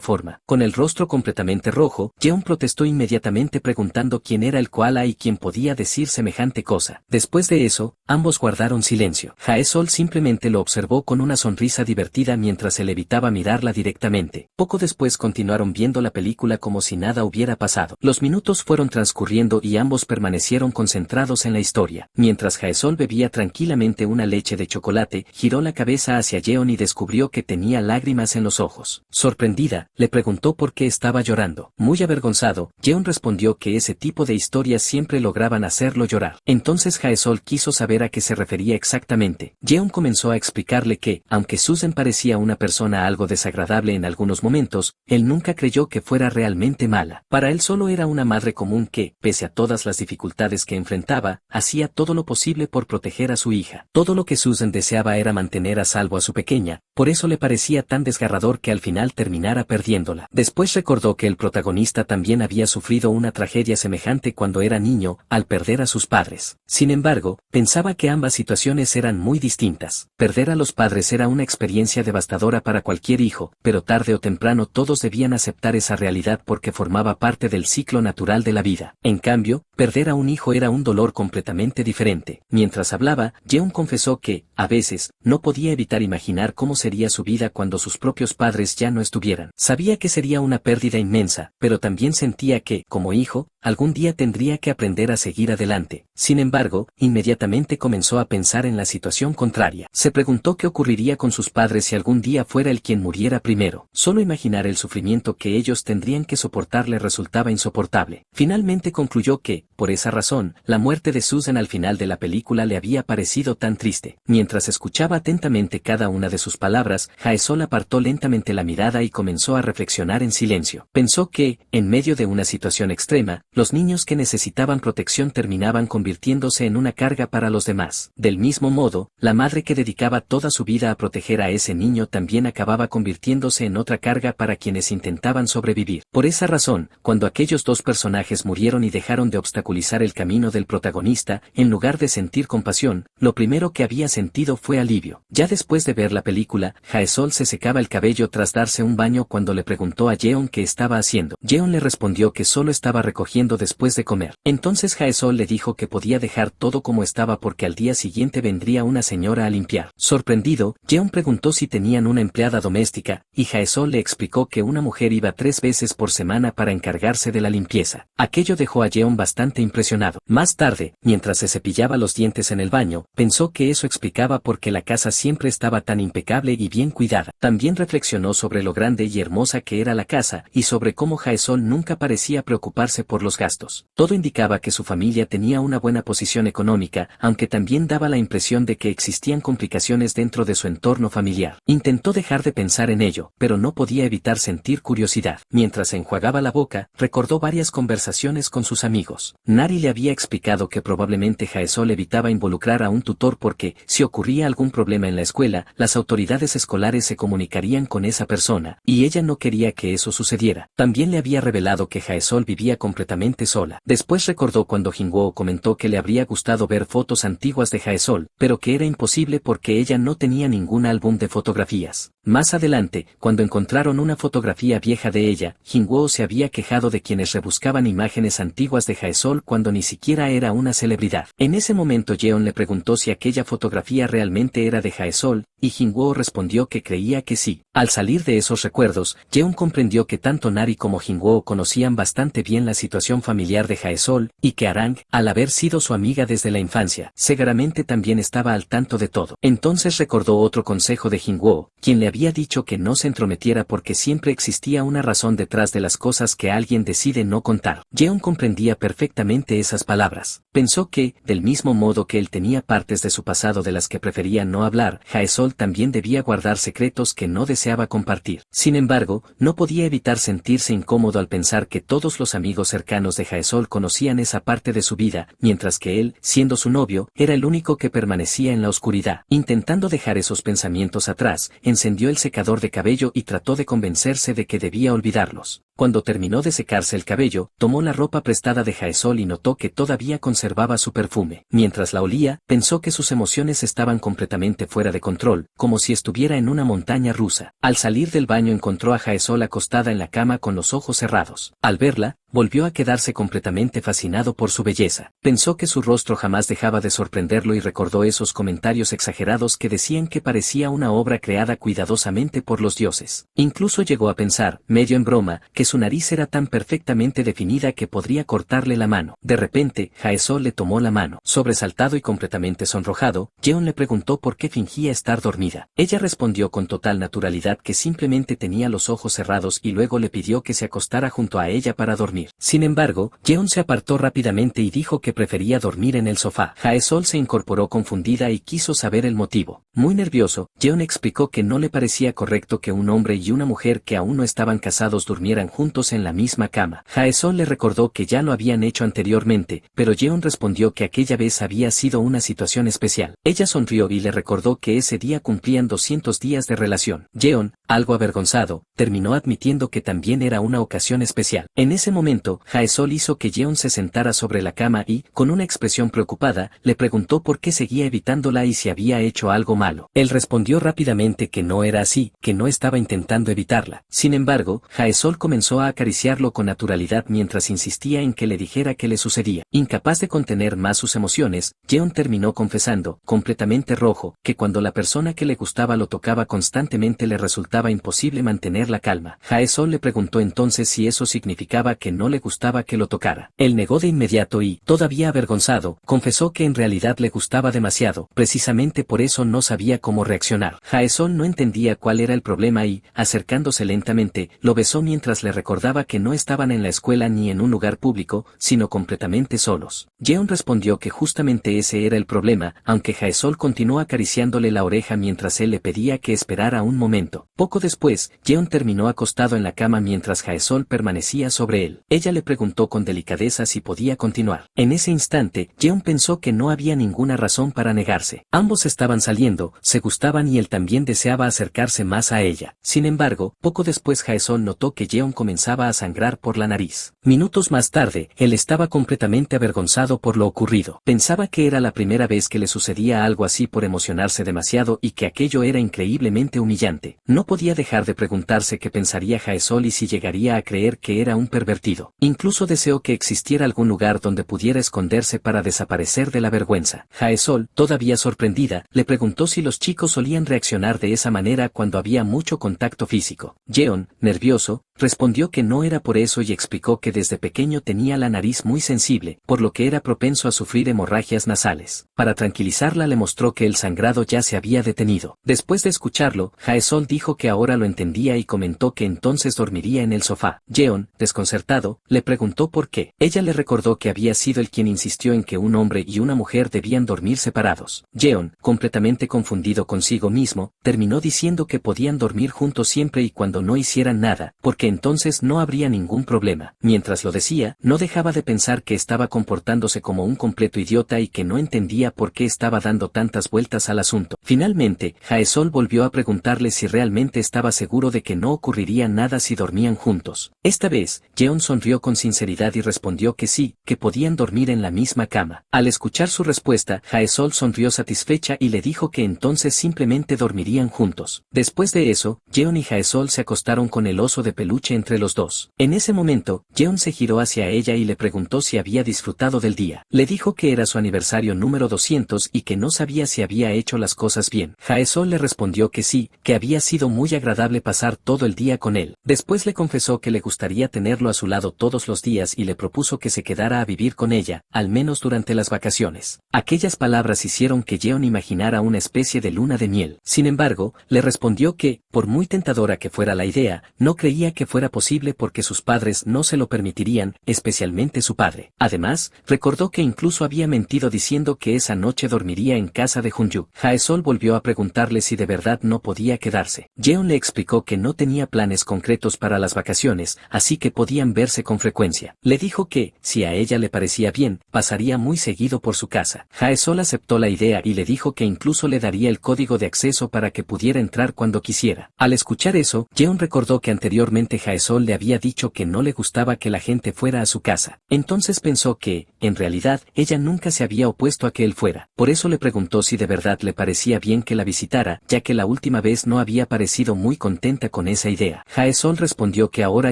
Speaker 1: forma. Con el rostro completamente rojo, Jeon protestó inmediatamente preguntando quién era el koala y quién podía decir semejante cosa. Después de eso, ambos guardaron silencio. Jaesol simplemente lo observó con una sonrisa divertida mientras él evitaba mirarla directamente. Poco después continuaron viendo la película como si nada hubiera pasado. Los minutos fueron transcurriendo y ambos permanecieron concentrados en la historia. Mientras Jaesol bebía tranquilamente una leche de chocolate, giró la cabeza hacia Jeon y descubrió que tenía lágrimas en los ojos. Sorprendida, le preguntó por qué estaba llorando. Muy avergonzado, Jeon respondió que ese tipo de historias siempre lograban hacerlo llorar. Entonces Jaesol quiso saber a qué se refería exactamente. Jeon comenzó a explicarle que, aunque Susan parecía una persona algo desagradable en algunos momentos, él nunca creyó que fuera realmente mala. Para él solo era una madre común que, pese a todas las dificultades que enfrentaba, hacía todo lo posible por proteger a su hija. Todo lo que Susan deseaba era mantener a salvo a su pequeña, por eso le parecía tan desgarrador que al final terminara perdiéndola. Después recordó que el protagonista también había sufrido una tragedia semejante cuando era niño, al perder a sus padres. Sin embargo, pensaba que ambas situaciones eran muy distintas. Perder a los padres era una experiencia devastadora para cualquier hijo, pero tarde o temprano todos debían aceptar esa realidad porque formaba parte del ciclo natural de la vida. En cambio, perder a un hijo era un dolor completamente diferente. Mientras hablaba, Jeon confesó que, a veces, no podía evitar imaginar cómo sería su vida cuando sus propios padres ya no estuvieran. Sabía que sería una pérdida inmensa, pero también sentía que, como hijo, algún día tendría que aprender a seguir adelante. Sin embargo, inmediatamente comenzó a pensar en la situación contraria. Se preguntó qué ocurriría con sus padres si algún día fuera él quien muriera primero. Solo imaginar el sufrimiento que ellos tendrían que soportar le resultaba insoportable. Finalmente concluyó que, por esa razón, la muerte de Susan al final de la película le había parecido tan triste. Mientras escuchaba atentamente cada una de sus palabras, Jaesol apartó lentamente la mirada y comenzó a reflexionar en silencio. Pensó que, en medio de una situación extrema, los niños que necesitaban protección terminaban convirtiéndose en una carga para los demás. Del mismo modo, la madre que dedicaba toda su vida a proteger a ese niño también acababa convirtiéndose en otra carga para quienes intentaban sobrevivir. Por esa razón, cuando aquellos dos personajes murieron y dejaron de obstaculizar el camino del protagonista, en lugar de sentir compasión, lo primero que había sentido fue alivio. Ya después de ver la película, Jaesol se secaba el cabello tras darse un baño cuando le preguntó a Jeon qué estaba haciendo. Jeon le respondió que solo estaba recogiendo después de comer. Entonces Jaesol le dijo que podía dejar todo como estaba porque al día siguiente vendría una señora a limpiar. Sorprendido, Jeon preguntó si tenían una empleada doméstica, y Jaesol le explicó que una mujer iba 3 veces por semana para encargarse de la limpieza. Aquello dejó a Jeon bastante impresionado. Más tarde, mientras se cepillaba los dientes en el baño, pensó que eso explicaba por qué la casa siempre estaba tan impecable y bien cuidada. También reflexionó sobre lo grande y hermosa que era la casa, y sobre cómo Jaesol nunca parecía preocuparse por los gastos. Todo indicaba que su familia tenía una buena posición económica, aunque también daba la impresión de que existían complicaciones dentro de su entorno familiar. Intentó dejar de pensar en ello, pero no podía evitar sentir curiosidad. Mientras se enjuagaba la boca, recordó varias conversaciones con sus amigos. Nari le había explicado que probablemente Jaesol evitaba involucrar a un tutor porque, si ocurría algún problema en la escuela, las autoridades escolares se comunicarían con esa persona, y ella no quería que eso sucediera. También le había revelado que Jaesol vivía completamente sola. Después recordó cuando Jingwoo comentó que le habría gustado ver fotos antiguas de Jaesol, pero que era imposible porque ella no tenía ningún álbum de fotografías. Más adelante, cuando encontraron una fotografía vieja de ella, Jingwoo se había quejado de quienes rebuscaban imágenes antiguas de Jaesol cuando ni siquiera era una celebridad. En ese momento Jeon le preguntó si aquella fotografía realmente era de Jaesol, y Jingwoo respondió que creía que sí. Al salir de esos recuerdos, Jeon comprendió que tanto Nari como Jingwoo conocían bastante bien la situación familiar de Jaesol, y que Arang, al haber sido su amiga desde la infancia, seguramente también estaba al tanto de todo. Entonces recordó otro consejo de Jingwoo, quien le había dicho que no se entrometiera porque siempre existía una razón detrás de las cosas que alguien decide no contar. Jeon comprendía perfectamente esas palabras. Pensó que, del mismo modo que él tenía partes de su pasado de las que prefería no hablar, Jaesol también debía guardar secretos que no deseaba compartir. Sin embargo, no podía evitar sentirse incómodo al pensar que todos los amigos cercanos de Jaesol conocían esa parte de su vida, mientras que él, siendo su novio, era el único que permanecía en la oscuridad. Intentando dejar esos pensamientos atrás, encendió el secador de cabello y trató de convencerse de que debía olvidarlos. Cuando terminó de secarse el cabello, tomó la ropa prestada de Jaesol y notó que todavía conservaba su perfume. Mientras la olía, pensó que sus emociones estaban completamente fuera de control, como si estuviera en una montaña rusa. Al salir del baño encontró a Jaesol acostada en la cama con los ojos cerrados. Al verla, volvió a quedarse completamente fascinado por su belleza. Pensó que su rostro jamás dejaba de sorprenderlo y recordó esos comentarios exagerados que decían que parecía una obra creada cuidadosamente por los dioses. Incluso llegó a pensar, medio en broma, que su nariz era tan perfectamente definida que podría cortarle la mano. De repente, Jaesol le tomó la mano. Sobresaltado y completamente sonrojado, Jeon le preguntó por qué fingía estar dormida. Ella respondió con total naturalidad que simplemente tenía los ojos cerrados y luego le pidió que se acostara junto a ella para dormir. Sin embargo, Jeon se apartó rápidamente y dijo que prefería dormir en el sofá. Jaesol se incorporó confundida y quiso saber el motivo. Muy nervioso, Jeon explicó que no le parecía correcto que un hombre y una mujer que aún no estaban casados durmieran juntos en la misma cama. Jaesol le recordó que ya lo habían hecho anteriormente, pero Jeon respondió que aquella vez había sido una situación especial. Ella sonrió y le recordó que ese día cumplían 200 días de relación. Jeon, algo avergonzado, terminó admitiendo que también era una ocasión especial. En ese momento, Jaesol hizo que Jeon se sentara sobre la cama y, con una expresión preocupada, le preguntó por qué seguía evitándola y si había hecho algo malo. Él respondió rápidamente que no era así, que no estaba intentando evitarla. Sin embargo, Jaesol comenzó a acariciarlo con naturalidad mientras insistía en que le dijera qué le sucedía. Incapaz de contener más sus emociones, Jeon terminó confesando, completamente rojo, que cuando la persona que le gustaba lo tocaba constantemente le resultaba imposible mantener la calma. Jaesol le preguntó entonces si eso significaba que no le gustaba que lo tocara. Él negó de inmediato y, todavía avergonzado, confesó que en realidad le gustaba demasiado, precisamente por eso no sabía cómo reaccionar. Jaesol no entendía cuál era el problema y, acercándose lentamente, lo besó mientras le recordaba que no estaban en la escuela ni en un lugar público, sino completamente solos. Jeon respondió que justamente ese era el problema, aunque Jaesol continuó acariciándole la oreja mientras él le pedía que esperara un momento. Poco después, Jeon terminó acostado en la cama mientras Jaesol permanecía sobre él. Ella le preguntó con delicadeza si podía continuar. En ese instante, Jeon pensó que no había ninguna razón para negarse. Ambos estaban saliendo, se gustaban y él también deseaba acercarse más a ella. Sin embargo, poco después Jaesol notó que Jeon comenzaba a sangrar por la nariz. Minutos más tarde, él estaba completamente avergonzado por lo ocurrido. Pensaba que era la primera vez que le sucedía algo así por emocionarse demasiado y que aquello era increíblemente humillante. No podía dejar de preguntarse qué pensaría Jaesol y si llegaría a creer que era un pervertido. Incluso deseó que existiera algún lugar donde pudiera esconderse para desaparecer de la vergüenza. Jaesol, todavía sorprendida, le preguntó si los chicos solían reaccionar de esa manera cuando había mucho contacto físico. Jeon, nervioso, respondió que no era por eso y explicó que desde pequeño tenía la nariz muy sensible, por lo que era propenso a sufrir hemorragias nasales. Para tranquilizarla le mostró que el sangrado ya se había detenido. Después de escucharlo, Jaesol dijo que ahora lo entendía y comentó que entonces dormiría en el sofá. Jeon, desconcertado, enfadado, le preguntó por qué. Ella le recordó que había sido él quien insistió en que un hombre y una mujer debían dormir separados. Jeon, completamente confundido consigo mismo, terminó diciendo que podían dormir juntos siempre y cuando no hicieran nada, porque entonces no habría ningún problema. Mientras lo decía, no dejaba de pensar que estaba comportándose como un completo idiota y que no entendía por qué estaba dando tantas vueltas al asunto. Finalmente, Jae-sol volvió a preguntarle si realmente estaba seguro de que no ocurriría nada si dormían juntos. Esta vez, Jeon sonrió con sinceridad y respondió que sí, que podían dormir en la misma cama. Al escuchar su respuesta, Jae-sol sonrió satisfecha y le dijo que entonces simplemente dormirían juntos. Después de eso, Jeon y Jae-sol se acostaron con el oso de peluche entre los dos. En ese momento, Jeon se giró hacia ella y le preguntó si había disfrutado del día. Le dijo que era su aniversario número 200 y que no sabía si había hecho las cosas bien. Jae-sol le respondió que sí, que había sido muy agradable pasar todo el día con él. Después le confesó que le gustaría tenerlo a su lado todos los días y le propuso que se quedara a vivir con ella, al menos durante las vacaciones. Aquellas palabras hicieron que Jeon imaginara una especie de luna de miel. Sin embargo, le respondió que, por muy tentadora que fuera la idea, no creía que fuera posible porque sus padres no se lo permitirían, especialmente su padre. Además, recordó que incluso había mentido diciendo que esa noche dormiría en casa de Junju. Jae-sol volvió a preguntarle si de verdad no podía quedarse. Jeon le explicó que no tenía planes concretos para las vacaciones, así que podían verse con frecuencia. Le dijo que, si a ella le parecía bien, pasaría muy seguido por su casa. Jae-sol aceptó la idea y le dijo que incluso le daría el código de acceso para que pudiera entrar cuando quisiera. Al escuchar eso, Jeon recordó que anteriormente Jae-sol le había dicho que no le gustaba que la gente fuera a su casa. Entonces pensó que, en realidad, ella nunca se había opuesto a que él fuera. Por eso le preguntó si de verdad le parecía bien que la visitara, ya que la última vez no había parecido muy contenta con esa idea. Jae-sol respondió que ahora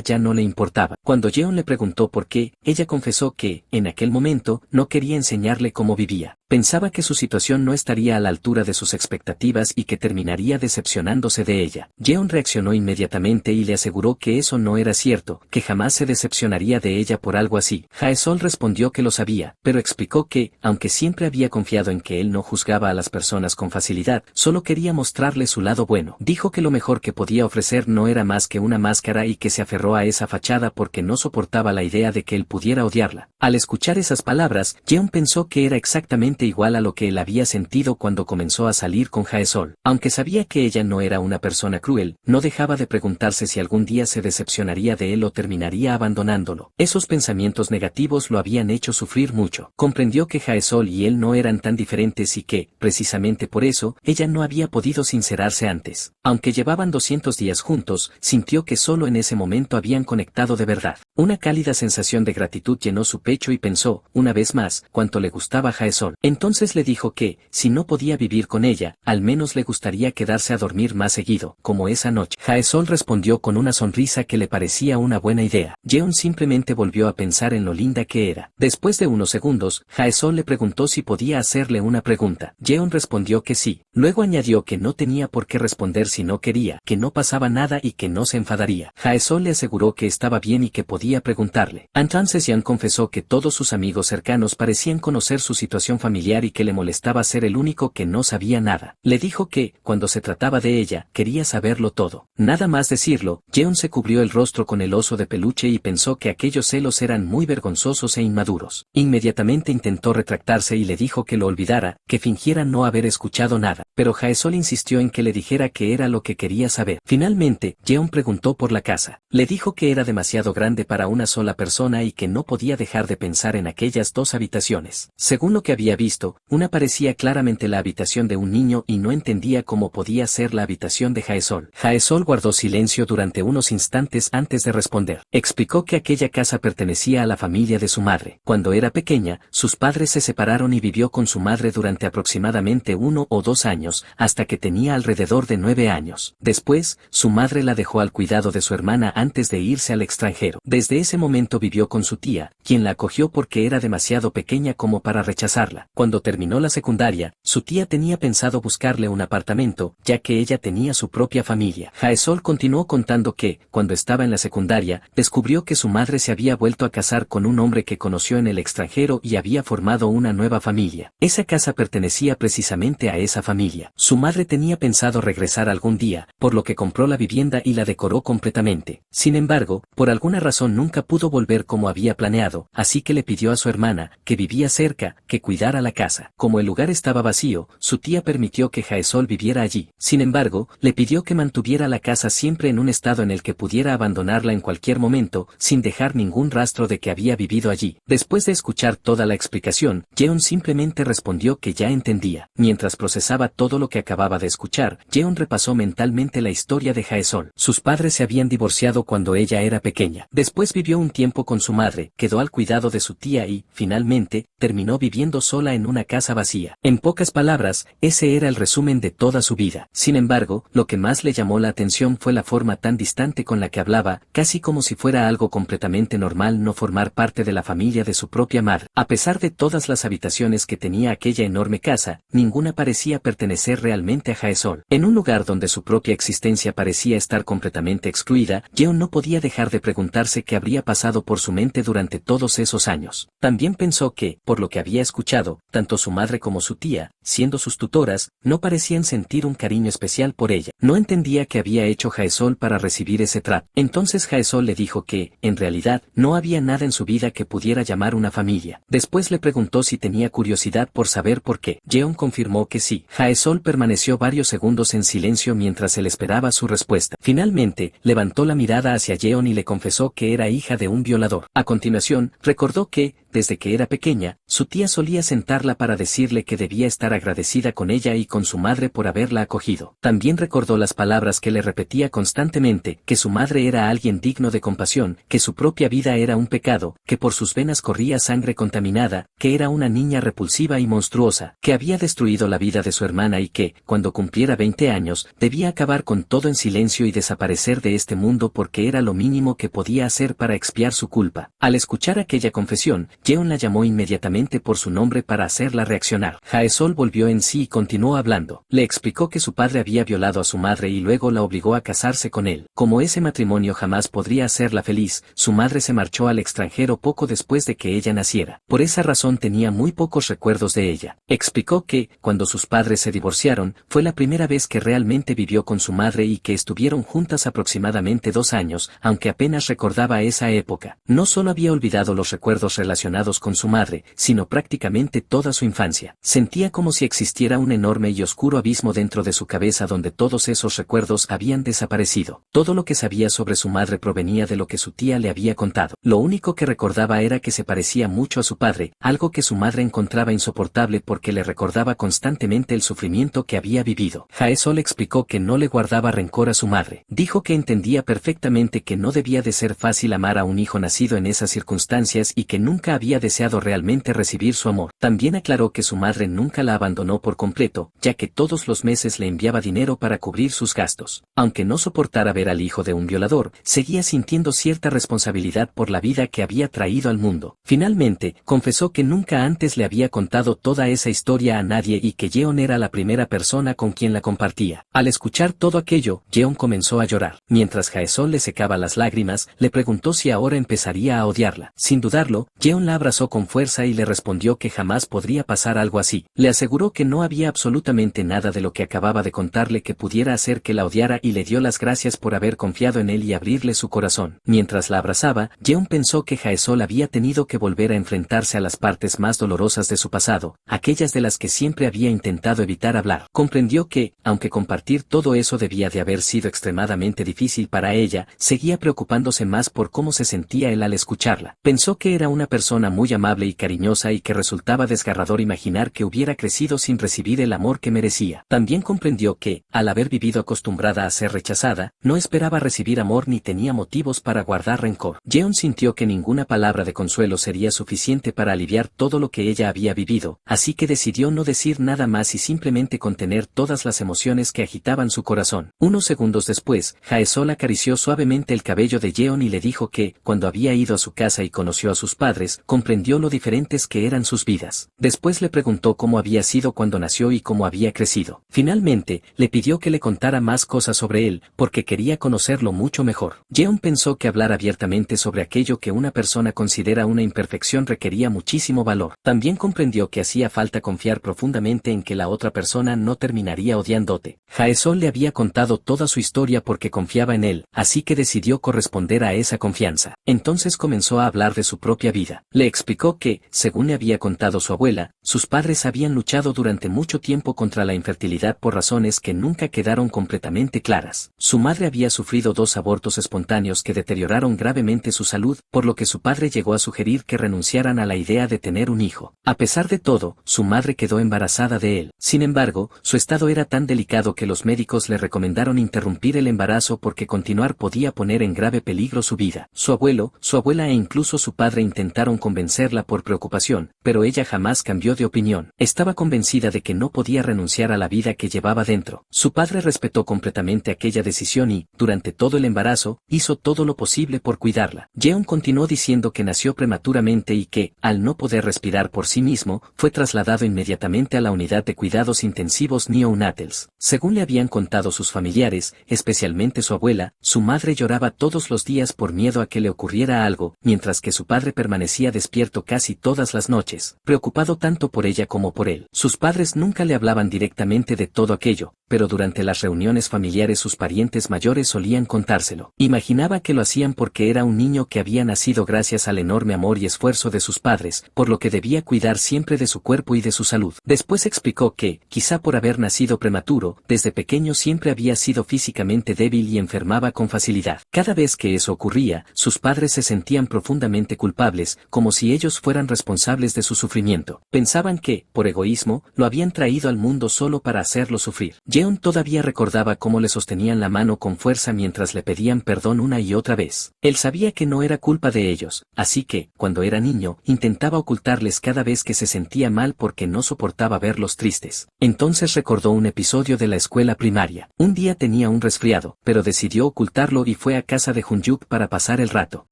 Speaker 1: ya no le importaba. Cuando Jeon le preguntó por qué, ella confesó que, en aquel momento, no quería enseñarle cómo vivía. Pensaba que su situación no estaría a la altura de sus expectativas y que terminaría decepcionándose de ella. Jeon reaccionó inmediatamente y le aseguró que eso no era cierto, que jamás se decepcionaría de ella por algo así. Jae-sol respondió que lo sabía, pero explicó que, aunque siempre había confiado en que él no juzgaba a las personas con facilidad, solo quería mostrarle su lado bueno. Dijo que lo mejor que podía ofrecer no era más que una máscara y que se aferró a esa fachada porque no soportaba la idea de que él pudiera odiarla. Al escuchar esas palabras, Jeon pensó que era exactamente igual a lo que él había sentido cuando comenzó a salir con Jae-sol. Aunque sabía que ella no era una persona cruel, no dejaba de preguntarse si algún día se decepcionaría de él o terminaría abandonándolo. Esos pensamientos negativos lo habían hecho sufrir mucho. Comprendió que Jae-sol y él no eran tan diferentes y que, precisamente por eso, ella no había podido sincerarse antes. Aunque llevaban 200 días juntos, sintió que solo en ese momento habían conectado de verdad. Una cálida sensación de gratitud llenó su pecho y pensó, una vez más, cuánto le gustaba Jae-sol. Entonces le dijo que, si no podía vivir con ella, al menos le gustaría quedarse a dormir más seguido, como esa noche. Jae-sol respondió con una sonrisa que le parecía una buena idea. Jeon simplemente volvió a pensar en lo linda que era. Después de unos segundos, Jae-sol le preguntó si podía hacerle una pregunta. Jeon respondió que sí. Luego añadió que no tenía por qué responder si no quería, que no pasaba nada y que no se enfadaría. Jae-sol le aseguró que estaba bien y que podía preguntarle. Entonces Jeon confesó que todos sus amigos cercanos parecían conocer su situación familiar y que le molestaba ser el único que no sabía nada. Le dijo que, cuando se trataba de ella, quería saberlo todo. Nada más decirlo, Jeon se cubrió el rostro con el oso de peluche y pensó que aquellos celos eran muy vergonzosos e inmaduros. Inmediatamente intentó retractarse y le dijo que lo olvidara, que fingiera no haber escuchado nada. Pero Jae-sol insistió en que le dijera que era lo que quería saber. Finalmente, Jeon preguntó por la casa. Le dijo que era demasiado grande para una sola persona y que no podía dejar de pensar en aquellas dos habitaciones. Según lo que había visto, una parecía claramente la habitación de un niño y no entendía cómo podía ser la habitación de Jae-sol. Jae-sol guardó silencio durante unos instantes antes de responder. Explicó que aquella casa pertenecía a la familia de su madre. Cuando era pequeña, sus padres se separaron y vivió con su madre durante aproximadamente 1 o 2 años, hasta que tenía alrededor de 9 años. Después, su madre la dejó al cuidado de su hermana antes de irse al extranjero. Desde ese momento vivió con su tía, quien la acogió porque era demasiado pequeña como para rechazarla. Cuando terminó la secundaria, su tía tenía pensado buscarle un apartamento, ya que ella tenía su propia familia. Jae-sol continuó contando que, cuando estaba en la secundaria, descubrió que su madre se había vuelto a casar con un hombre que conoció en el extranjero y había formado una nueva familia. Esa casa pertenecía precisamente a esa familia. Su madre tenía pensado regresar algún día, por lo que compró la vivienda y la decoró completamente. Sin embargo, por alguna razón nunca pudo volver como había planeado, así que le pidió a su hermana, que vivía cerca, que cuidara la casa. Como el lugar estaba vacío, su tía permitió que Jaesol viviera allí. Sin embargo, le pidió que mantuviera la casa siempre en un estado en el que pudiera abandonarla en cualquier momento, sin dejar ningún rastro de que había vivido allí. Después de escuchar toda la explicación, Jeon simplemente respondió que ya entendía. Mientras procesaba todo lo que acababa de escuchar, Jeon repasó mentalmente la historia de Jaesol. Sus padres se habían divorciado cuando ella era pequeña. Después vivió un tiempo con su madre, quedó al cuidado de su tía y, finalmente, terminó viviendo sola en una casa vacía. En pocas palabras, ese era el resumen de toda su vida. Sin embargo, lo que más le llamó la atención fue la forma tan distante con la que hablaba, casi como si fuera algo completamente normal no formar parte de la familia de su propia madre. A pesar de todas las habitaciones que tenía aquella enorme casa, ninguna parecía pertenecer realmente a Jaesol. En un lugar donde su propia existencia parecía estar completamente excluida, Jeon no podía dejar de preguntarse qué habría pasado por su mente durante todos esos años. También pensó que, por lo que había escuchado, tanto su madre como su tía, siendo sus tutoras, no parecían sentir un cariño especial por ella. No entendía qué había hecho Jaesol para recibir ese trato. Entonces Jaesol le dijo que, en realidad, no había nada en su vida que pudiera llamar una familia. Después le preguntó si tenía curiosidad por saber por qué. Jeon confirmó que sí. Jaesol permaneció varios segundos en silencio mientras él esperaba su respuesta. Finalmente, levantó la mirada hacia Jeon y le confesó que era hija de un violador. A continuación, recordó que, desde que era pequeña, su tía solía sentarla para decirle que debía estar agradecida con ella y con su madre por haberla acogido. También recordó las palabras que le repetía constantemente, que su madre era alguien digno de compasión, que su propia vida era un pecado, que por sus venas corría sangre contaminada, que era una niña repulsiva y monstruosa, que había destruido la vida de su hermana y que, cuando cumpliera 20 años, debía acabar con todo en silencio y desaparecer de este mundo porque era lo mínimo que podía hacer para expiar su culpa. Al escuchar aquella confesión, Jeon la llamó inmediatamente por su nombre para hacerla reaccionar. Jaesol volvió en sí y continuó hablando. Le explicó que su padre había violado a su madre y luego la obligó a casarse con él. Como ese matrimonio jamás podría hacerla feliz, su madre se marchó al extranjero poco después de que ella naciera. Por esa razón tenía muy pocos recuerdos de ella. Explicó que, cuando sus padres se divorciaron, fue la primera vez que realmente vivió con su madre y que estuvieron juntas aproximadamente 2 años, aunque apenas recordaba esa época. No solo había olvidado los recuerdos relacionados con su madre, sino prácticamente toda su infancia. Sentía como si existiera un enorme y oscuro abismo dentro de su cabeza donde todos esos recuerdos habían desaparecido. Todo lo que sabía sobre su madre provenía de lo que su tía le había contado. Lo único que recordaba era que se parecía mucho a su padre, algo que su madre encontraba insoportable porque le recordaba constantemente el sufrimiento que había vivido. Jaesol explicó que no le guardaba rencor a su madre. Dijo que entendía perfectamente que no debía de ser fácil amar a un hijo nacido en esas circunstancias y que nunca había deseado realmente recibir su amor. También aclaró que su madre nunca la abandonó por completo, ya que todos los meses le enviaba dinero para cubrir sus gastos. Aunque no soportara ver al hijo de un violador, seguía sintiendo cierta responsabilidad por la vida que había traído al mundo. Finalmente, confesó que nunca antes le había contado toda esa historia a nadie y que Jeon era la primera persona con quien la compartía. Al escuchar todo aquello, Jeon comenzó a llorar. Mientras Jaesol le secaba las lágrimas, le preguntó si ahora empezaría a odiarla. Sin dudarlo, Jeon la abrazó con fuerza y le respondió que jamás podría pasar algo así. Le aseguró que no había absolutamente nada de lo que acababa de contarle que pudiera hacer que la odiara y le dio las gracias por haber confiado en él y abrirle su corazón. Mientras la abrazaba, Jeon pensó que Jaesol había tenido que volver a enfrentarse a las partes más dolorosas de su pasado, aquellas de las que siempre había intentado evitar hablar. Comprendió que, aunque compartir todo eso debía de haber sido extremadamente difícil para ella, seguía preocupándose más por cómo se sentía él al escucharla. Pensó que era una persona muy amable y cariñosa y que resultaba desgarrador imaginar que hubiera crecido sin recibir el amor que merecía. También comprendió que, al haber vivido acostumbrada a ser rechazada, no esperaba recibir amor ni tenía motivos para guardar rencor. Jeon sintió que ninguna palabra de consuelo sería suficiente para aliviar todo lo que ella había vivido, así que decidió no decir nada más y simplemente contener todas las emociones que agitaban su corazón. Unos segundos después, Jaesol acarició suavemente el cabello de Jeon y le dijo que, cuando había ido a su casa y conoció a sus padres, comprendió lo diferentes que eran sus vidas. Después le preguntó cómo había sido cuando nació y cómo había crecido. Finalmente, le pidió que le contara más cosas sobre él, porque quería conocerlo mucho mejor. Jeon pensó que hablar abiertamente sobre aquello que una persona considera una imperfección requería muchísimo valor. También comprendió que hacía falta confiar profundamente en que la otra persona no terminaría odiándote. Jae-sol le había contado toda su historia porque confiaba en él, así que decidió corresponder a esa confianza. Entonces comenzó a hablar de su propia vida. Le explicó que, según le había contado su abuela, sus padres habían luchado durante mucho tiempo contra la infertilidad por razones que nunca quedaron completamente claras. Su madre había sufrido 2 abortos espontáneos que deterioraron gravemente su salud, por lo que su padre llegó a sugerir que renunciaran a la idea de tener un hijo. A pesar de todo, su madre quedó embarazada de él. Sin embargo, su estado era tan delicado que los médicos le recomendaron interrumpir el embarazo porque continuar podía poner en grave peligro su vida. Su abuelo, su abuela e incluso su padre intentaron convencerla por preocupación, pero ella jamás cambió de opinión. Estaba convencida de que no podía renunciar a la vida que llevaba dentro. Su padre respetó completamente aquella decisión y, durante todo el embarazo, hizo todo lo posible por cuidarla. Jeon continuó diciendo que nació prematuramente y que, al no poder respirar por sí mismo, fue trasladado inmediatamente a la unidad de cuidados intensivos neonatals. Según le habían contado sus familiares, especialmente su abuela, su madre lloraba todos los días por miedo a que le ocurriera algo, mientras que su padre permanecía despierto casi todas las noches, preocupado tanto por ella como por él. Sus padres nunca le hablaban directamente de todo aquello, pero durante las reuniones familiares sus parientes mayores solían contárselo. Imaginaba que lo hacían porque era un niño que había nacido gracias al enorme amor y esfuerzo de sus padres, por lo que debía cuidar siempre de su cuerpo y de su salud. Después explicó que, quizá por haber nacido prematuro, desde pequeño siempre había sido físicamente débil y enfermaba con facilidad. Cada vez que eso ocurría, sus padres se sentían profundamente culpables, como si ellos fueran responsables de su sufrimiento. Pensaban que, por egoísmo, lo habían traído al mundo solo para hacerlo sufrir. Jeon todavía recordaba cómo le sostenían la mano con fuerza mientras le pedían perdón una y otra vez. Él sabía que no era culpa de ellos, así que, cuando era niño, intentaba ocultarles cada vez que se sentía mal porque no soportaba verlos tristes. Entonces recordó un episodio de la escuela primaria. Un día tenía un resfriado, pero decidió ocultarlo y fue a casa de Hunyuk para pasar el rato.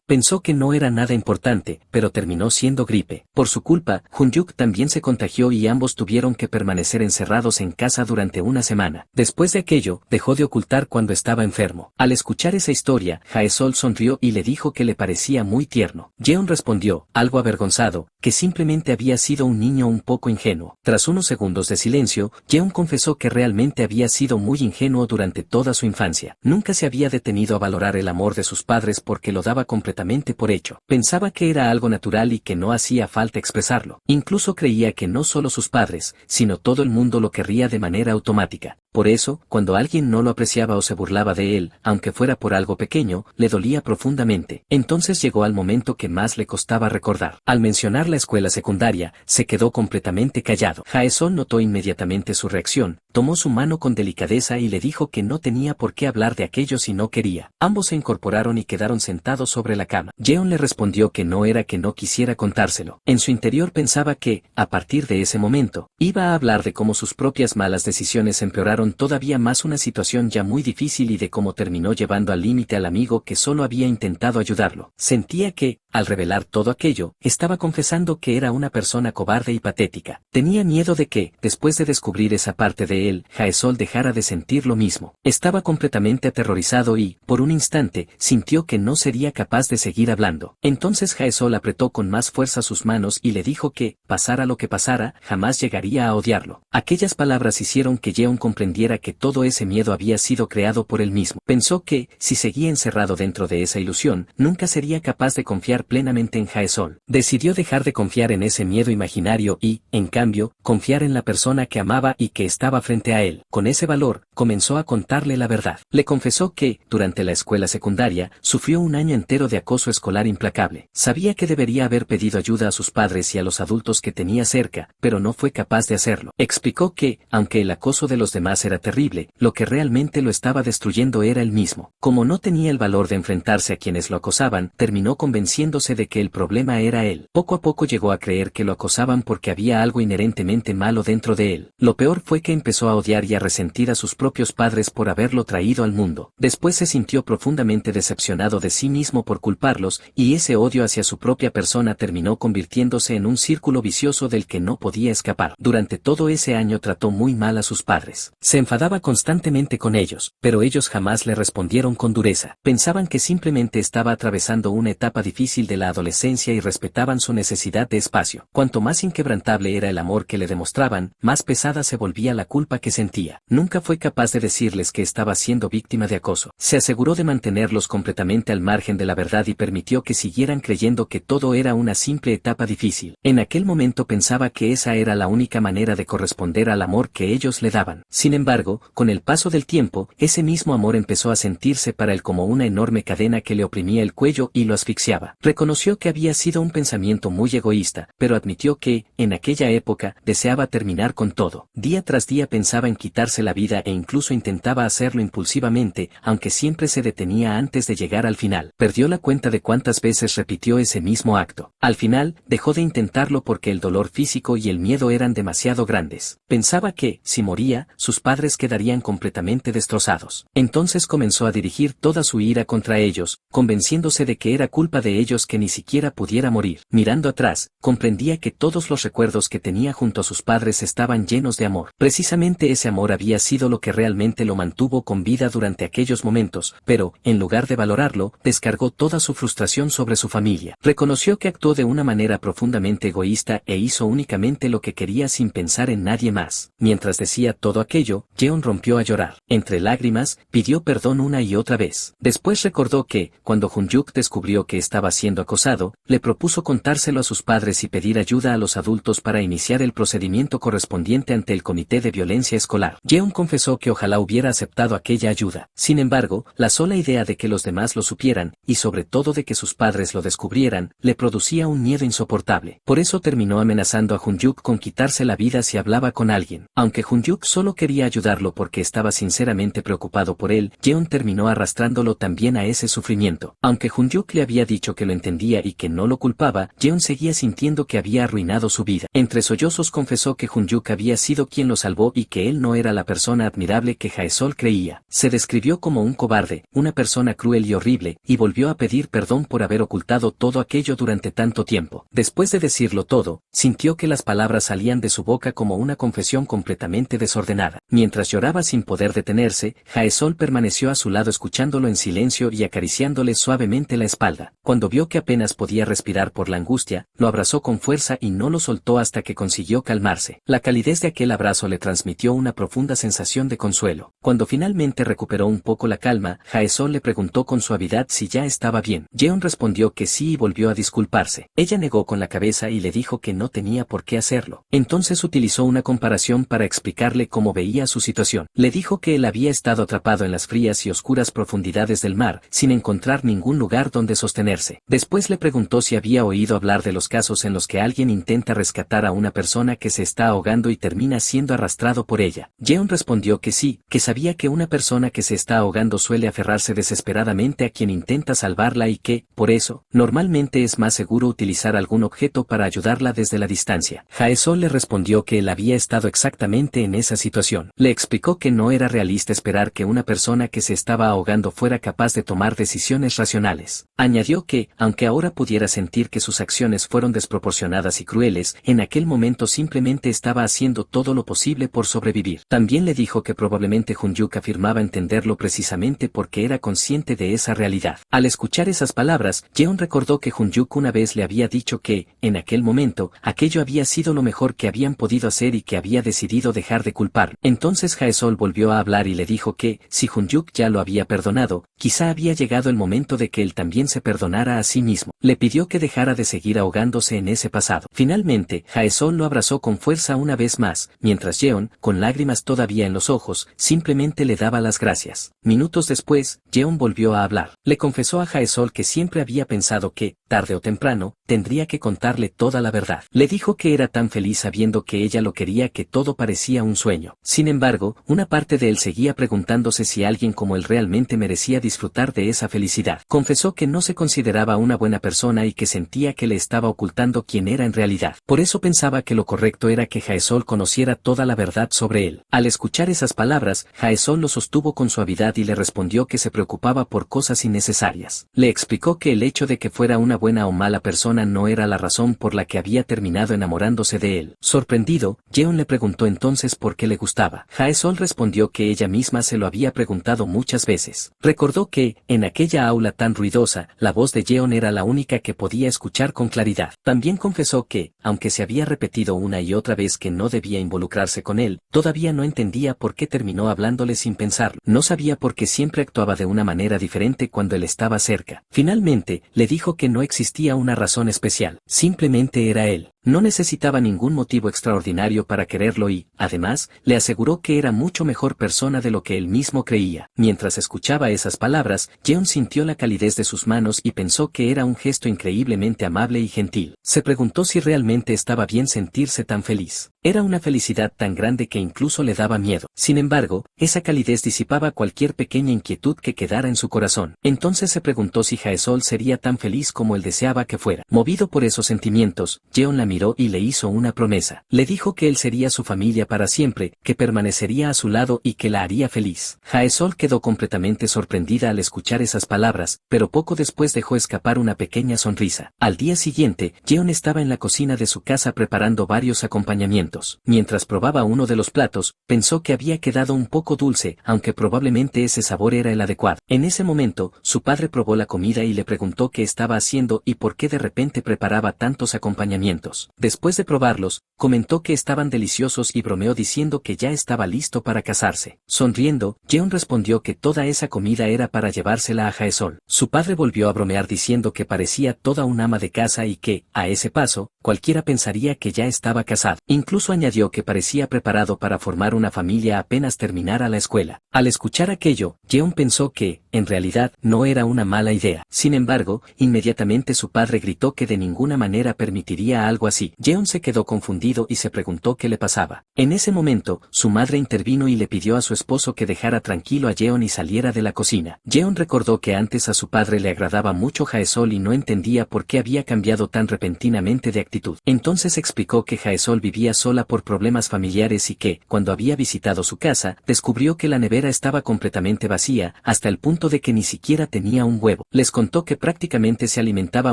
Speaker 1: Pensó que no era nada importante, pero terminó siendo gripe. Por su culpa, Hunyuk también se contagió y ambos tuvieron que permanecer encerrados en casa durante una semana. Después de aquello, dejó de ocultar cuando estaba enfermo. Al escuchar esa historia, Jae-sol sonrió y le dijo que le parecía muy tierno. Jeon respondió, algo avergonzado, que simplemente había sido un niño un poco ingenuo. Tras unos segundos de silencio, Jeon confesó que realmente había sido muy ingenuo durante toda su infancia. Nunca se había detenido a valorar el amor de sus padres porque lo daba completamente por hecho. Pensaba que era algo natural y que no hacía falta expresarlo. Incluso creía que no solo sus padres, sino todo el mundo lo querría de manera automática. Por eso, cuando alguien no lo apreciaba o se burlaba de él, aunque fuera por algo pequeño, le dolía profundamente. Entonces llegó al momento que más le costaba recordar. Al mencionar la escuela secundaria, se quedó completamente callado. Jae-sol notó inmediatamente su reacción, tomó su mano con delicadeza y le dijo que no tenía por qué hablar de aquello si no quería. Ambos se incorporaron y quedaron sentados sobre la cama. Jeon le respondió que no era que no quisiera contárselo. En su interior pensaba que, a partir de ese momento, iba a hablar de cómo sus propias malas decisiones empeoraron todavía más una situación ya muy difícil y de cómo terminó llevando al límite al amigo que solo había intentado ayudarlo. Sentía que, al revelar todo aquello, estaba confesando que era una persona cobarde y patética. Tenía miedo de que, después de descubrir esa parte de él, Jae-sol dejara de sentir lo mismo. Estaba completamente aterrorizado y, por un instante, sintió que no sería capaz de seguir hablando. Entonces Jae-sol apretó con más fuerza sus manos y le dijo que, pasara lo que pasara, jamás llegaría a odiarlo. Aquellas palabras hicieron que Jeon comprendiera que todo ese miedo había sido creado por él mismo. Pensó que, si seguía encerrado dentro de esa ilusión, nunca sería capaz de confiar plenamente en Jae-sol. Decidió dejar de confiar en ese miedo imaginario y, en cambio, confiar en la persona que amaba y que estaba frente a él. Con ese valor, comenzó a contarle la verdad. Le confesó que, durante la escuela secundaria, sufrió un año entero de acoso escolar implacable. Sabía que debería haber pedido ayuda a sus padres y a los adultos que tenía cerca, pero no fue capaz de hacerlo. Explicó que, aunque el acoso de los demás era terrible, lo que realmente lo estaba destruyendo era él mismo. Como no tenía el valor de enfrentarse a quienes lo acosaban, terminó convenciéndose de que el problema era él. Poco a poco llegó a creer que lo acosaban porque había algo inherentemente malo dentro de él. Lo peor fue que empezó a odiar y a resentir a sus propios padres por haberlo traído al mundo. Después se sintió profundamente decepcionado de sí mismo por culparlos, y ese odio hacia su propia persona terminó convirtiéndose en un círculo vicioso del que no podía escapar. Durante todo ese año trató muy mal a sus padres. Se enfadaba constantemente con ellos, pero ellos jamás le respondieron con dureza. Pensaban que simplemente estaba atravesando una etapa difícil de la adolescencia y respetaban su necesidad de espacio. Cuanto más inquebrantable era el amor que le demostraban, más pesada se volvía la culpa que sentía. Nunca fue capaz de decirles que estaba siendo víctima de acoso. Se aseguró de mantenerlos completamente al margen de la verdad y permitió que siguieran creyendo que todo era una simple etapa difícil. En aquel momento pensaba que esa era la única manera de corresponder al amor que ellos le daban. Sin embargo, con el paso del tiempo, ese mismo amor empezó a sentirse para él como una enorme cadena que le oprimía el cuello y lo asfixiaba. Reconoció que había sido un pensamiento muy egoísta, pero admitió que, en aquella época, deseaba terminar con todo. Día tras día pensaba en quitarse la vida e incluso intentaba hacerlo impulsivamente, aunque siempre se detenía antes de llegar al final. Perdió la cuenta de cuántas veces repitió ese mismo acto. Al final, dejó de intentarlo porque el dolor físico y el miedo eran demasiado grandes. Pensaba que, si moría, sus padres quedarían completamente destrozados. Entonces comenzó a dirigir toda su ira contra ellos, convenciéndose de que era culpa de ellos que ni siquiera pudiera morir. Mirando atrás, comprendía que todos los recuerdos que tenía junto a sus padres estaban llenos de amor. Precisamente ese amor había sido lo que realmente lo mantuvo con vida durante aquellos momentos, pero, en lugar de valorarlo, descargó toda su frustración sobre su familia. Reconoció que actuó de una manera profundamente egoísta e hizo únicamente lo que quería sin pensar en nadie más. Mientras decía todo aquello, Jeon rompió a llorar. Entre lágrimas, pidió perdón una y otra vez. Después recordó que, cuando Hyun-Yuk descubrió que estaba siendo acosado, le propuso contárselo a sus padres y pedir ayuda a los adultos para iniciar el procedimiento correspondiente ante el Comité de Violencia Escolar. Jeon confesó que ojalá hubiera aceptado aquella ayuda. Sin embargo, la sola idea de que los demás lo supieran, y sobre todo de que sus padres lo descubrieran, le producía un miedo insoportable. Por eso terminó amenazando a Hyun-Yuk con quitarse la vida si hablaba con alguien. Aunque Hyun-Yuk solo quería ayudarlo porque estaba sinceramente preocupado por él, Jeon terminó arrastrándolo también a ese sufrimiento. Aunque Hyun-Yuk le había dicho que lo entendía y que no lo culpaba, Jeon seguía sintiendo que había arruinado su vida. Entre sollozos confesó que Hyun-Yuk había sido quien lo salvó y que él no era la persona admirable que Jae-sol creía. Se describió como un cobarde, una persona cruel y horrible, y volvió a pedir perdón por haber ocultado todo aquello durante tanto tiempo. Después de decirlo todo, sintió que las palabras salían de su boca como una confesión completamente desordenada. Mientras lloraba sin poder detenerse, Jae-sol permaneció a su lado escuchándolo en silencio y acariciándole suavemente la espalda. Cuando vio que apenas podía respirar por la angustia, lo abrazó con fuerza y no lo soltó hasta que consiguió calmarse. La calidez de aquel abrazo le transmitió una profunda sensación de consuelo. Cuando finalmente recuperó un poco la calma, Jae-sol le preguntó con suavidad si ya estaba bien. Jeon respondió que sí y volvió a disculparse. Ella negó con la cabeza y le dijo que no tenía por qué hacerlo. Entonces utilizó una comparación para explicarle cómo veía su situación. Le dijo que él había estado atrapado en las frías y oscuras profundidades del mar, sin encontrar ningún lugar donde sostenerse. Después le preguntó si había oído hablar de los casos en los que alguien intenta rescatar a una persona que se está ahogando y termina siendo arrastrado por ella. Jeon respondió que sí, que sabía que una persona que se está ahogando suele aferrarse desesperadamente a quien intenta salvarla y que, por eso, normalmente es más seguro utilizar algún objeto para ayudarla desde la distancia. Jae-sol le respondió que él había estado exactamente en esa situación. Le explicó que no era realista esperar que una persona que se estaba ahogando fuera capaz de tomar decisiones racionales. Añadió que, aunque ahora pudiera sentir que sus acciones fueron desproporcionadas y crueles, en aquel momento simplemente estaba haciendo todo lo posible por sobrevivir. También le dijo que probablemente Hyun-Yuk afirmaba entenderlo precisamente porque era consciente de esa realidad. Al escuchar esas palabras, Jeon recordó que Hyun-Yuk una vez le había dicho que, en aquel momento, aquello había sido lo mejor que habían podido hacer y que había decidido dejar de culpar. Entonces Jae-sol volvió a hablar y le dijo que, si Hyun-Yuk ya lo había perdonado, quizá había llegado el momento de que él también se perdonara a sí mismo. Le pidió que dejara de seguir ahogándose en ese pasado. Finalmente, Jae-sol lo abrazó con fuerza una vez más, mientras Jeon, con lágrimas todavía en los ojos, simplemente le daba las gracias. Minutos después, Jeon volvió a hablar. Le confesó a Jae-sol que siempre había pensado que, tarde o temprano, tendría que contarle toda la verdad. Le dijo que era tan feliz sabiendo que ella lo quería que todo parecía un sueño. Sin embargo, una parte de él seguía preguntándose si alguien como él realmente merecía disfrutar de esa felicidad. Confesó que no se consideraba una buena persona y que sentía que le estaba ocultando quién era en realidad. Por eso pensaba que lo correcto era que Jae-sol conociera toda la verdad sobre él. Al escuchar esas esas palabras, Jaesol lo sostuvo con suavidad y le respondió que se preocupaba por cosas innecesarias. Le explicó que el hecho de que fuera una buena o mala persona no era la razón por la que había terminado enamorándose de él. Sorprendido, Jeon le preguntó entonces por qué le gustaba. Jaesol respondió que ella misma se lo había preguntado muchas veces. Recordó que, en aquella aula tan ruidosa, la voz de Jeon era la única que podía escuchar con claridad. También confesó que, aunque se había repetido una y otra vez que no debía involucrarse con él, todavía no entendía por qué terminó hablándole sin pensarlo. No sabía por qué siempre actuaba de una manera diferente cuando él estaba cerca. Finalmente, le dijo que no existía una razón especial, simplemente era él. No necesitaba ningún motivo extraordinario para quererlo y, además, le aseguró que era mucho mejor persona de lo que él mismo creía. Mientras escuchaba esas palabras, Jeon sintió la calidez de sus manos y pensó que era un gesto increíblemente amable y gentil. Se preguntó si realmente estaba bien sentirse tan feliz. Era una felicidad tan grande que incluso le daba miedo. Sin embargo, esa calidez disipaba cualquier pequeña inquietud que quedara en su corazón. Entonces se preguntó si Jaesol sería tan feliz como él deseaba que fuera. Movido por esos sentimientos, Jeon la miró y le hizo una promesa. Le dijo que él sería su familia para siempre, que permanecería a su lado y que la haría feliz. Jaesol quedó completamente sorprendida al escuchar esas palabras, pero poco después dejó escapar una pequeña sonrisa. Al día siguiente, Jeon estaba en la cocina de su casa preparando varios acompañamientos. Mientras probaba uno de los platos, pensó que había quedado un poco dulce, aunque probablemente ese sabor era el adecuado. En ese momento, su padre probó la comida y le preguntó qué estaba haciendo y por qué de repente preparaba tantos acompañamientos. Después de probarlos, comentó que estaban deliciosos y bromeó diciendo que ya estaba listo para casarse. Sonriendo, Jeon respondió que toda esa comida era para llevársela a Jaesol. Su padre volvió a bromear diciendo que parecía toda un ama de casa y que, a ese paso, cualquiera pensaría que ya estaba casado. Incluso añadió que parecía preparado para formar una familia apenas terminara la escuela. Al escuchar aquello, Jeon pensó que, en realidad, no era una mala idea. Sin embargo, inmediatamente su padre gritó que de ninguna manera permitiría algo así. Jeon se quedó confundido y se preguntó qué le pasaba. En ese momento, su madre intervino y le pidió a su esposo que dejara tranquilo a Jeon y saliera de la cocina. Jeon recordó que antes a su padre le agradaba mucho Jaesol y no entendía por qué había cambiado tan repentinamente de actitud. Entonces explicó que Jaesol vivía sola por problemas familiares y que, cuando había visitado su casa, descubrió que la nevera estaba completamente vacía, hasta el punto de que ni siquiera tenía un huevo. Les contó que prácticamente se alimentaba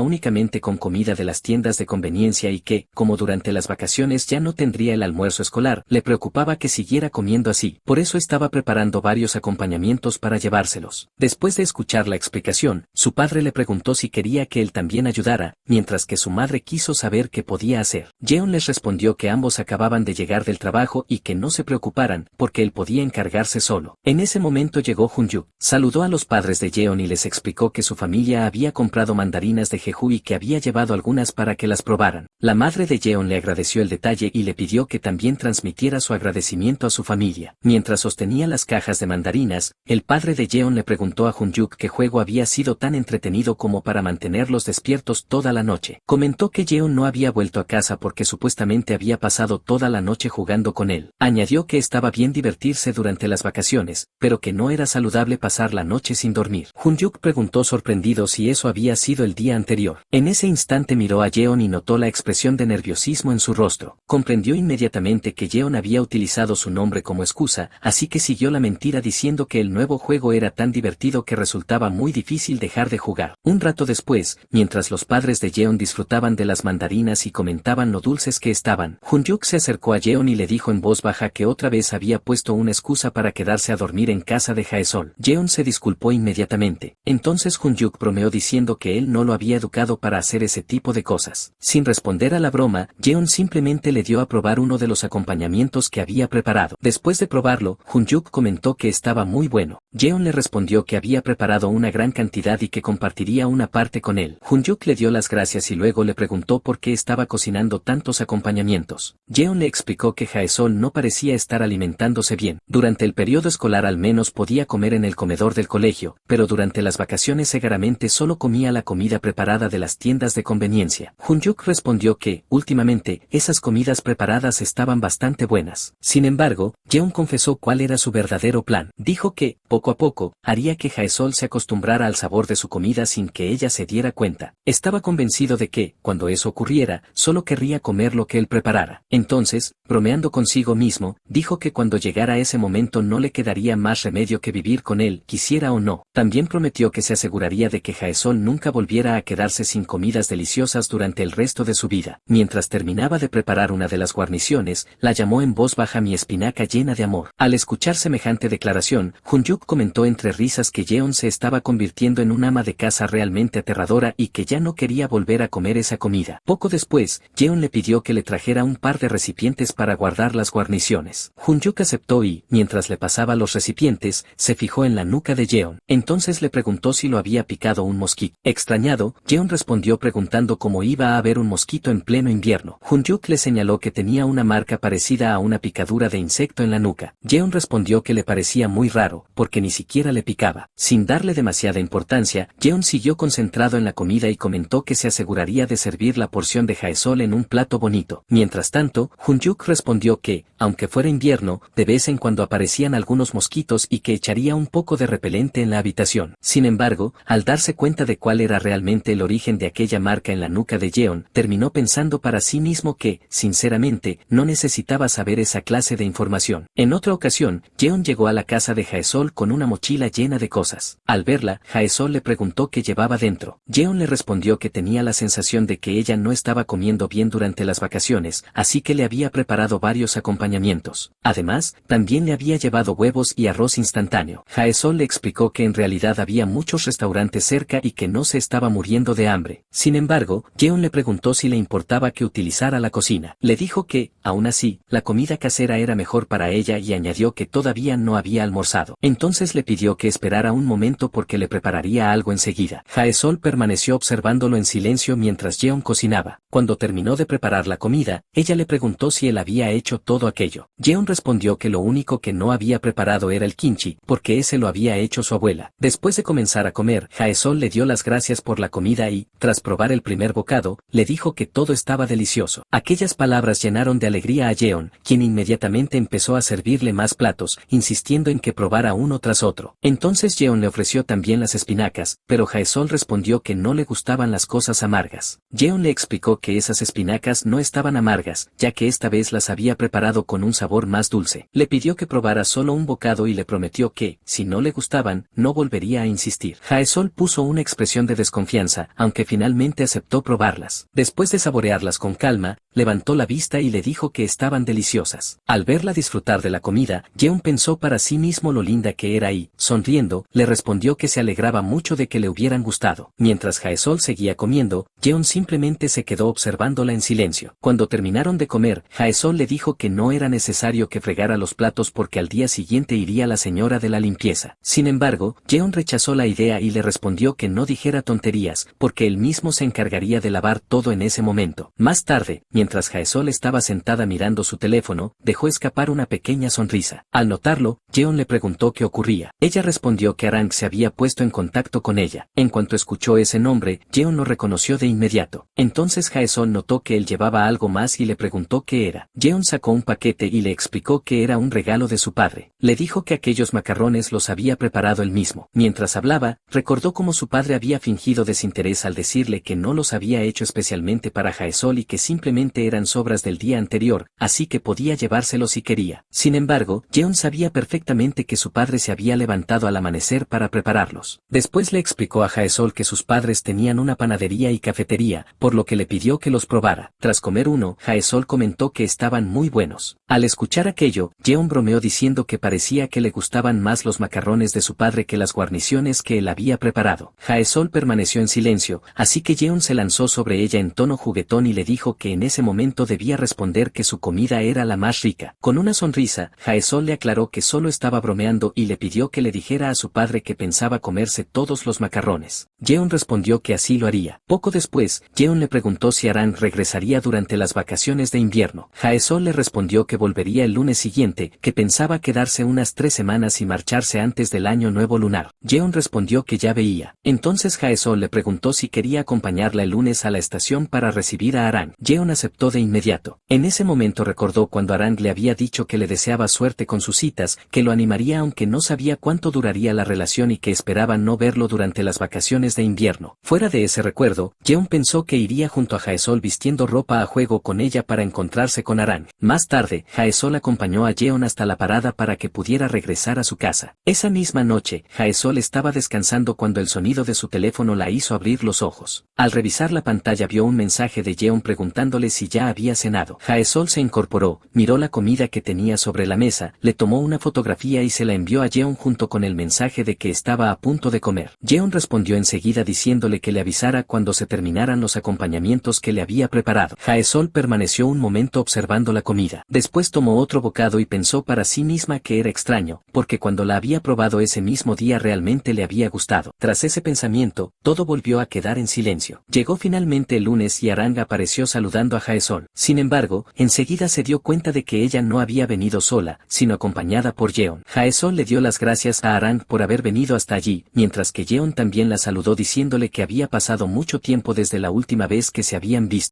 Speaker 1: únicamente con comida de las tiendas de conveniencia y que, como durante las vacaciones ya no tendría el almuerzo escolar, le preocupaba que siguiera comiendo así. Por eso estaba preparando varios acompañamientos para llevárselos. Después de escuchar la explicación, su padre le preguntó si quería que él también ayudara, mientras que su madre quiso saber qué podía hacer. Jeon les respondió que ambos acababan de llegar del trabajo y que no se preocuparan, porque él podía encargarse solo. En ese momento llegó Hunyuk, saludó a los padres de Jeon y les explicó que su familia había comprado mandarinas de Jeju y que había llevado algunas para que las probaran. La madre de Jeon le agradeció el detalle y le pidió que también transmitiera su agradecimiento a su familia. Mientras sostenía las cajas de mandarinas, el padre de Jeon le preguntó a Hunyuk qué juego había sido tan entretenido como para mantenerlos despiertos toda la noche. Comentó que Jeon no había vuelto a casa porque supuestamente había pasado toda la noche jugando con él. Añadió que estaba bien divertirse durante las vacaciones, pero que no era saludable pasar la noche sin dormir. Hunyuk preguntó sorprendido si eso había sido el día anterior. En ese instante miró a Jeon y notó la expresión de nerviosismo en su rostro. Comprendió inmediatamente que Jeon había utilizado su nombre como excusa, así que siguió la mentira diciendo que el nuevo juego era tan divertido que resultaba muy difícil dejar de jugar. Un rato después, mientras los padres de Jeon disfrutaban de las mandarinas y comentaban lo dulces que estaban, Hunyuk se acercó a Jeon y le dijo en voz baja que otra vez había puesto una excusa para quedarse a dormir en casa de Jaesol. Jeon se disculpó inmediatamente. Entonces Hunyuk bromeó diciendo que él no lo había educado para hacer ese tipo de cosas. Sin responder a la broma, Jeon simplemente le dio a probar uno de los acompañamientos que había preparado. Después de probarlo, Hunyuk comentó que estaba muy bueno. Jeon le respondió que había preparado una gran cantidad y que compartiría una parte con él. Hunyuk le dio las gracias y luego le preguntó por qué estaba cocinando tantos acompañamientos. Jeon le explicó que Jaesol no parecía estar alimentándose bien. Durante el periodo escolar al menos podía comer en el comedor del colegio, pero durante las vacaciones seguramente solo comía la comida preparada de las tiendas de conveniencia. Hunyuk respondió que, últimamente, esas comidas preparadas estaban bastante buenas. Sin embargo, Jeon confesó cuál era su verdadero plan. Dijo que, poco a poco, haría que Jaesol se acostumbrara al sabor de su comida sin que ella se diera cuenta. Estaba convencido de que, cuando eso ocurriera, solo querría comer lo que él preparara. Entonces, bromeando consigo mismo, dijo que cuando llegara ese momento no le quedaría más remedio que vivir con él, quisiera o no. También prometió que se aseguraría de que Jaesol nunca volviera a quedarse sin comidas deliciosas durante el resto de su vida. Mientras terminaba de preparar una de las guarniciones, la llamó en voz baja mi espinaca llena de amor. Al escuchar semejante declaración, Hunyuk comentó entre risas que Yeon se estaba convirtiendo en un ama de casa realmente aterradora y que ya no quería volver a comer esa comida. Poco después, Yeon le pidió que le trajera un par de recipientes para guardar las guarniciones. Hunyuk aceptó y, mientras le pasaba los recipientes, se fijó en la nuca de Yeon. Entonces le preguntó si lo había picado un mosquito. Extrañado, Yeon respondió preguntando cómo iba a haber un mosquito en pleno invierno. Hunyuk le señaló que tenía una marca parecida a una picadura de insecto en la nuca. Yeon respondió que le parecía muy raro, porque ni siquiera le picaba. Sin darle demasiada importancia, Yeon siguió concentrado en la comida y comentó que se aseguraría de servir la porción de Jaesol en un plato bonito. Mientras tanto, Hunyuk respondió que, aunque fuera invierno, de vez en cuando aparecían algunos mosquitos y que echaría un poco de repelente en la habitación. Sin embargo, al darse cuenta de cuál era realmente el origen de aquella marca en la nuca de Yeon, terminó pensando para sí mismo que, sinceramente, no necesitaba saber esa clase de información. En otra ocasión, Yeon llegó a la casa de Jaesol con una mochila llena de cosas. Al verla, Jaesol le preguntó qué llevaba dentro. Yeon le respondió que tenía la sensación de que ella no estaba comiendo bien durante las vacaciones, así que le había preparado varios acompañamientos. Además, también le había llevado huevos y arroz instantáneo. Jaesol le explicó que en realidad había muchos restaurantes cerca y que no se estaba muriendo de hambre. Sin embargo, Yeon le preguntó si le importaba que utilizara la cocina. Le dijo que, aún así, la comida casera era mejor para ella y añadió que todavía no había almorzado. Entonces le pidió que esperara un momento porque le prepararía algo enseguida. Jaesol permaneció observándolo en silencio mientras Yeon cocinaba. Cuando terminó de preparar la comida, ella le preguntó si él había hecho todo aquello. Yeon respondió que lo único que no había preparado era el kimchi, porque ese lo había hecho su abuela. Después de comenzar a comer, Jaesol le dio las gracias por la comida y, tras probar el primer bocado, le dijo que todo estaba delicioso. Aquellas palabras llenaron de alegría a Yeon, quien inmediatamente empezó a servirle más platos, insistiendo en que probara uno tras otro. Entonces Yeon le ofreció también las espinacas, pero Jaesol respondió que no le gustaban las cosas amargas. Yeon le explicó que esas espinacas no estaban amargas, ya que esta vez las había preparado con un sabor más dulce. Le pidió que probara solo un bocado y le prometió que, si no le gustaban, no volvería a insistir. Jaesol puso una expresión de desconfianza, aunque finalmente aceptó probarlas. Después de saborearlas con calma, levantó la vista y le dijo que estaban deliciosas. Al verla disfrutar de la comida, Yeon pensó para sí mismo lo linda que era y, sonriendo, le respondió que se alegraba mucho de que le hubieran gustado. Mientras Jaesol seguía comiendo, Yeon simplemente se quedó observándola en silencio. Cuando terminaron de comer, Jaesol le dijo que no era necesario que fregara los platos porque al día siguiente iría la señora de la limpieza. Sin embargo, Yeon rechazó la idea y le respondió que no dijera tonterías, porque él mismo se encargaría de lavar todo en ese momento. Más tarde, mientras Jaesol estaba sentada mirando su teléfono, dejó escapar una pequeña sonrisa. Al notarlo, Yeon le preguntó qué ocurría. Ella respondió que Arang se había puesto en contacto con ella. En cuanto escuchó ese nombre, Yeon lo reconoció de inmediato. Entonces Jaesol notó que él llevaba algo más y le preguntó qué era. Yeon sacó un paquete y le explicó que era un regalo de su padre. Le dijo que aquellos macarrones los había preparado él mismo. Mientras hablaba, recordó cómo su padre había fingido desinterés al decirle que no los había hecho especialmente para Jaesol y que simplemente eran sobras del día anterior, así que podía llevárselos si quería. Sin embargo, Yeon sabía perfectamente que su padre se había levantado al amanecer para prepararlos. Después le explicó a Jaesol que sus padres tenían una panadería y cafetería, por lo que le pidió que los probara. Tras comer uno, Jaesol comentó que estaban muy buenos. Al escuchar aquello, Yeon bromeó diciendo que parecía que le gustaban más los macarrones de su padre que las guarniciones que él había preparado. Jaesol permaneció en silencio, así que Yeon se lanzó sobre ella en tono juguetón y le dijo que en ese momento debía responder que su comida era la más rica. Con una sonrisa, Jaesol le aclaró que solo estaba bromeando y le pidió que le dijera a su padre que pensaba comerse todos los macarrones. Yeon respondió que así lo haría. Poco después, Yeon le preguntó si Arang regresaría durante las vacaciones de invierno. Jaesol le respondió que volvería el lunes siguiente, que pensaba quedarse unas 3 semanas y marcharse antes del año nuevo lunar. Yeon respondió que ya veía. Entonces Jaesol le preguntó si quería acompañarla el lunes a la estación para recibir a Arang. Yeon aceptó de inmediato. En ese momento recordó cuando Arang le había dicho que le deseaba suerte con sus citas, que lo animaría aunque no sabía cuánto duraría la relación y que esperaba no verlo durante las vacaciones de invierno. Fuera de ese recuerdo, Yeon pensó que iría junto a Jaesol vistiendo ropa a juego con ella para encontrarse con con Arang. Más tarde, Jaesol acompañó a Yeon hasta la parada para que pudiera regresar a su casa. Esa misma noche, Jaesol estaba descansando cuando el sonido de su teléfono la hizo abrir los ojos. Al revisar la pantalla vio un mensaje de Yeon preguntándole si ya había cenado. Jaesol se incorporó, miró la comida que tenía sobre la mesa, le tomó una fotografía y se la envió a Yeon junto con el mensaje de que estaba a punto de comer. Yeon respondió enseguida diciéndole que le avisara cuando se terminaran los acompañamientos que le había preparado. Jaesol permaneció un momento observando la comida. Después tomó otro bocado y pensó para sí misma que era extraño, porque cuando la había probado ese mismo día realmente le había gustado. Tras ese pensamiento, todo volvió a quedar en silencio. Llegó finalmente el lunes y Arang apareció saludando a Jaesol. Sin embargo, enseguida se dio cuenta de que ella no había venido sola, sino acompañada por Yeon. Jaesol le dio las gracias a Arang por haber venido hasta allí, mientras que Yeon también la saludó diciéndole que había pasado mucho tiempo desde la última vez que se habían visto.